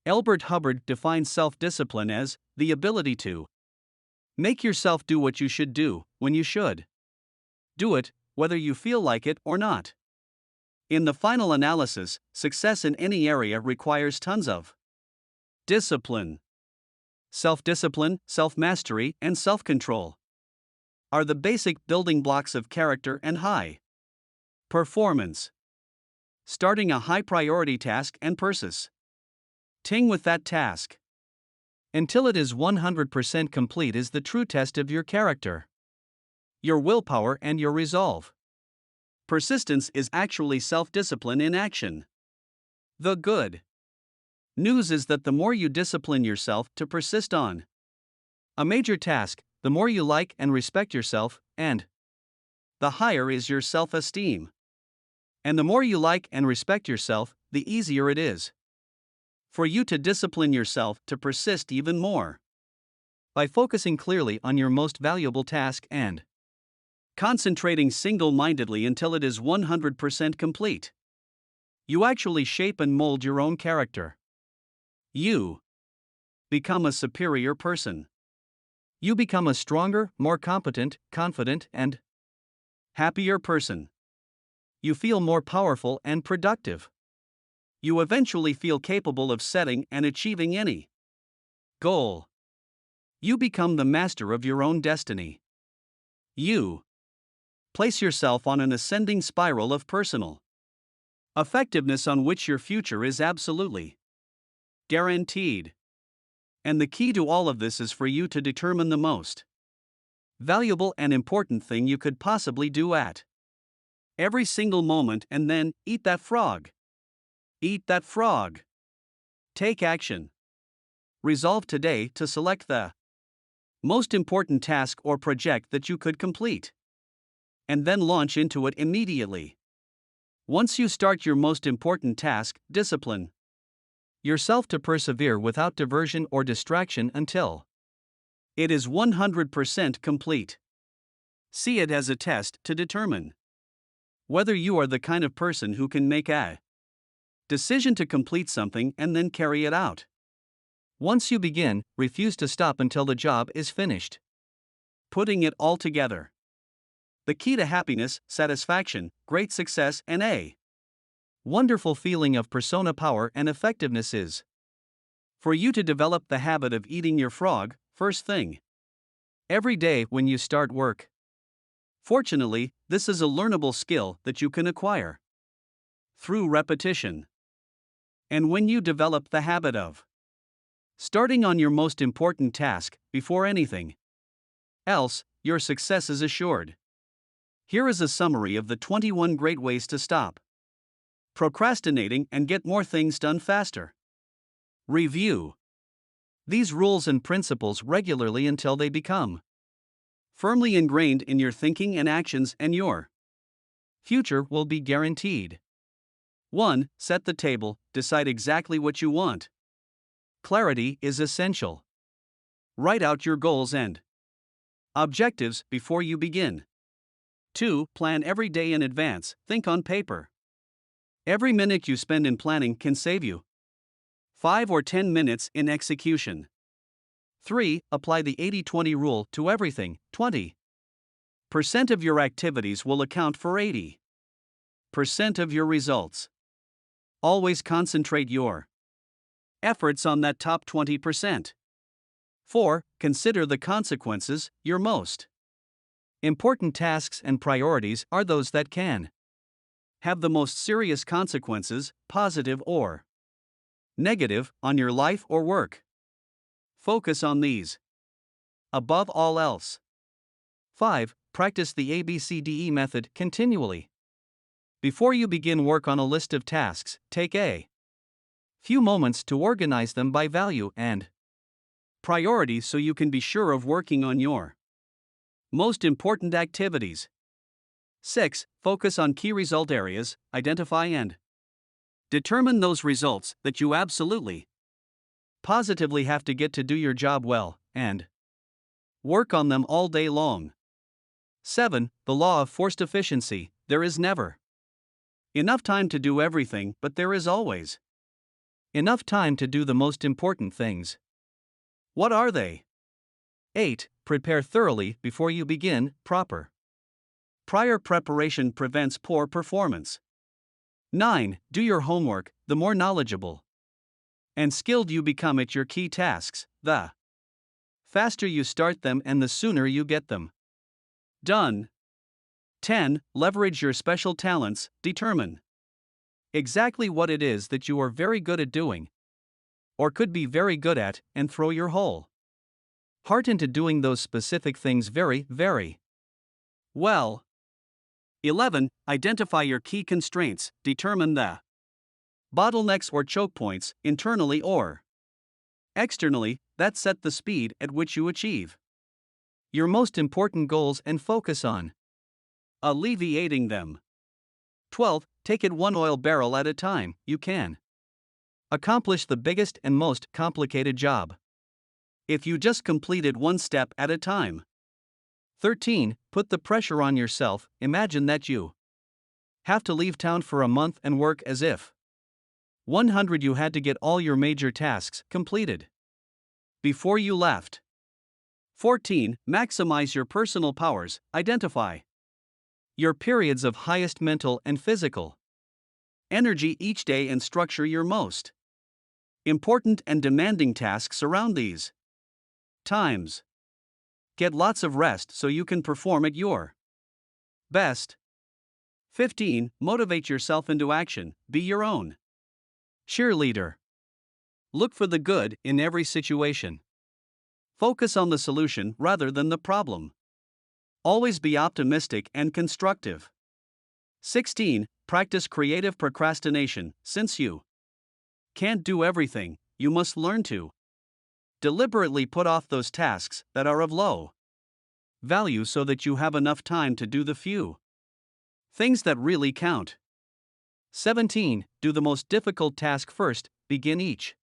Elbert Hubbard defines self-discipline as the ability to make yourself do what you should do, when you should do it, whether you feel like it or not. In the final analysis, success in any area requires tons of discipline. Self-discipline, self-mastery, and self-control are the basic building blocks of character and high performance. Starting a high-priority task and persisting with that task until it is 100% complete is the true test of your character, your willpower, and your resolve. Persistence is actually self-discipline in action. The good news is that the more you discipline yourself to persist on a major task, the more you like and respect yourself, and the higher is your self-esteem. And the more you like and respect yourself, the easier it is for you to discipline yourself to persist even more. By focusing clearly on your most valuable task and concentrating single-mindedly until it is 100% complete, you actually shape and mold your own character. You become a superior person. You become a stronger, more competent, confident, and happier person. You feel more powerful and productive. You eventually feel capable of setting and achieving any goal. You become the master of your own destiny. You place yourself on an ascending spiral of personal effectiveness on which your future is absolutely guaranteed. And the key to all of this is for you to determine the most valuable and important thing you could possibly do at every single moment, and then eat that frog. Eat that frog. Take action. Resolve today to select the most important task or project that you could complete, and then launch into it immediately. Once you start your most important task, discipline yourself to persevere without diversion or distraction until it is 100% complete. See it as a test to determine whether you are the kind of person who can make a decision to complete something and then carry it out. Once you begin, refuse to stop until the job is finished. Putting it all together. The key to happiness, satisfaction, great success, and a wonderful feeling of persona power and effectiveness is for you to develop the habit of eating your frog first thing every day when you start work. Fortunately, this is a learnable skill that you can acquire through repetition. And when you develop the habit of starting on your most important task before anything else, your success is assured. Here is a summary of the 21 great ways to stop procrastinating and get more things done faster. Review these rules and principles regularly until they become firmly ingrained in your thinking and actions, and your future will be guaranteed. 1. Set the table, decide exactly what you want. Clarity is essential. Write out your goals and objectives before you begin. 2. Plan every day in advance, think on paper. Every minute you spend in planning can save you 5 or 10 minutes in execution. 3. Apply the 80-20 rule to everything. 20% of your activities will account for 80% of your results. Always concentrate your efforts on that top 20%. 4. Consider the consequences. Your most important tasks and priorities are those that can have the most serious consequences, positive or negative, on your life or work. Focus on these above all else. 5. Practice the ABCDE method continually. Before you begin work on a list of tasks, take a few moments to organize them by value and priority so you can be sure of working on your most important activities. 6. Focus on key result areas, identify and determine those results that you absolutely positively have to get to do your job well, and work on them all day long. 7. The law of forced efficiency. There is never enough time to do everything, but there is always enough time to do the most important things. What are they? 8. Prepare thoroughly before you begin. Prior preparation prevents poor performance. 9. Do your homework. The more knowledgeable and skilled you become at your key tasks, the faster you start them and the sooner you get them done. 10. Leverage your special talents. Determine exactly what it is that you are very good at doing, or could be very good at, and throw your whole heart into doing those specific things very, very well. 11. Identify your key constraints. Determine the bottlenecks or choke points, internally or externally, that set the speed at which you achieve your most important goals and focus on alleviating them. 12. Take it one oil barrel at a time. You can accomplish the biggest and most complicated job if you just completed one step at a time. 13. Put the pressure on yourself. Imagine that you have to leave town for a month and work as if 100 you had to get all your major tasks completed before you left. 14. Maximize your personal powers. Identify your periods of highest mental and physical energy each day and structure your most important and demanding tasks around these times. Get lots of rest so you can perform at your best. 15. Motivate yourself into action. Be your own cheerleader. Look for the good in every situation. Focus on the solution rather than the problem. Always be optimistic and constructive. 16. Practice creative procrastination. Since you can't do everything, you must learn to deliberately put off those tasks that are of low value so that you have enough time to do the few things that really count. 17. Do the most difficult task first. Begin each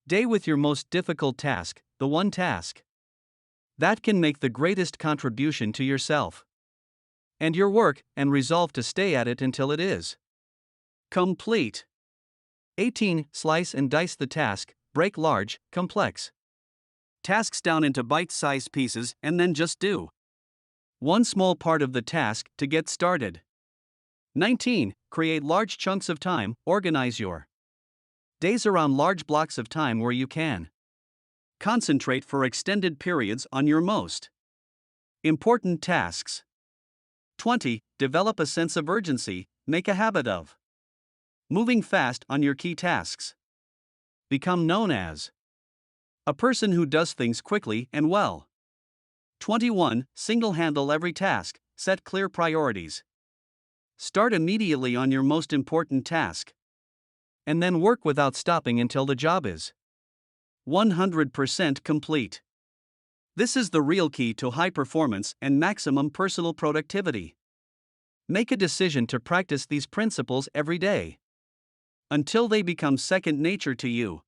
day with your most difficult task, the one task that can make the greatest contribution to yourself and your work, and resolve to stay at it until it is complete. 18. Slice and dice the task. Break large, complex tasks down into bite-sized pieces and then just do one small part of the task to get started. 19. Create large chunks of time, organize your days around large blocks of time where you can concentrate for extended periods on your most important tasks. 20. Develop a sense of urgency, make a habit of moving fast on your key tasks. Become known as a person who does things quickly and well. 21. Single handle every task, set clear priorities. Start immediately on your most important task, and then work without stopping until the job is 100% complete. This is the real key to high performance and maximum personal productivity. Make a decision to practice these principles every day until they become second nature to you.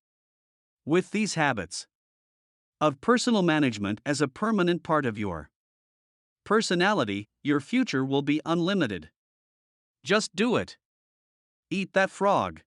With these habits of personal management as a permanent part of your personality, your future will be unlimited. Just do it. Eat that frog.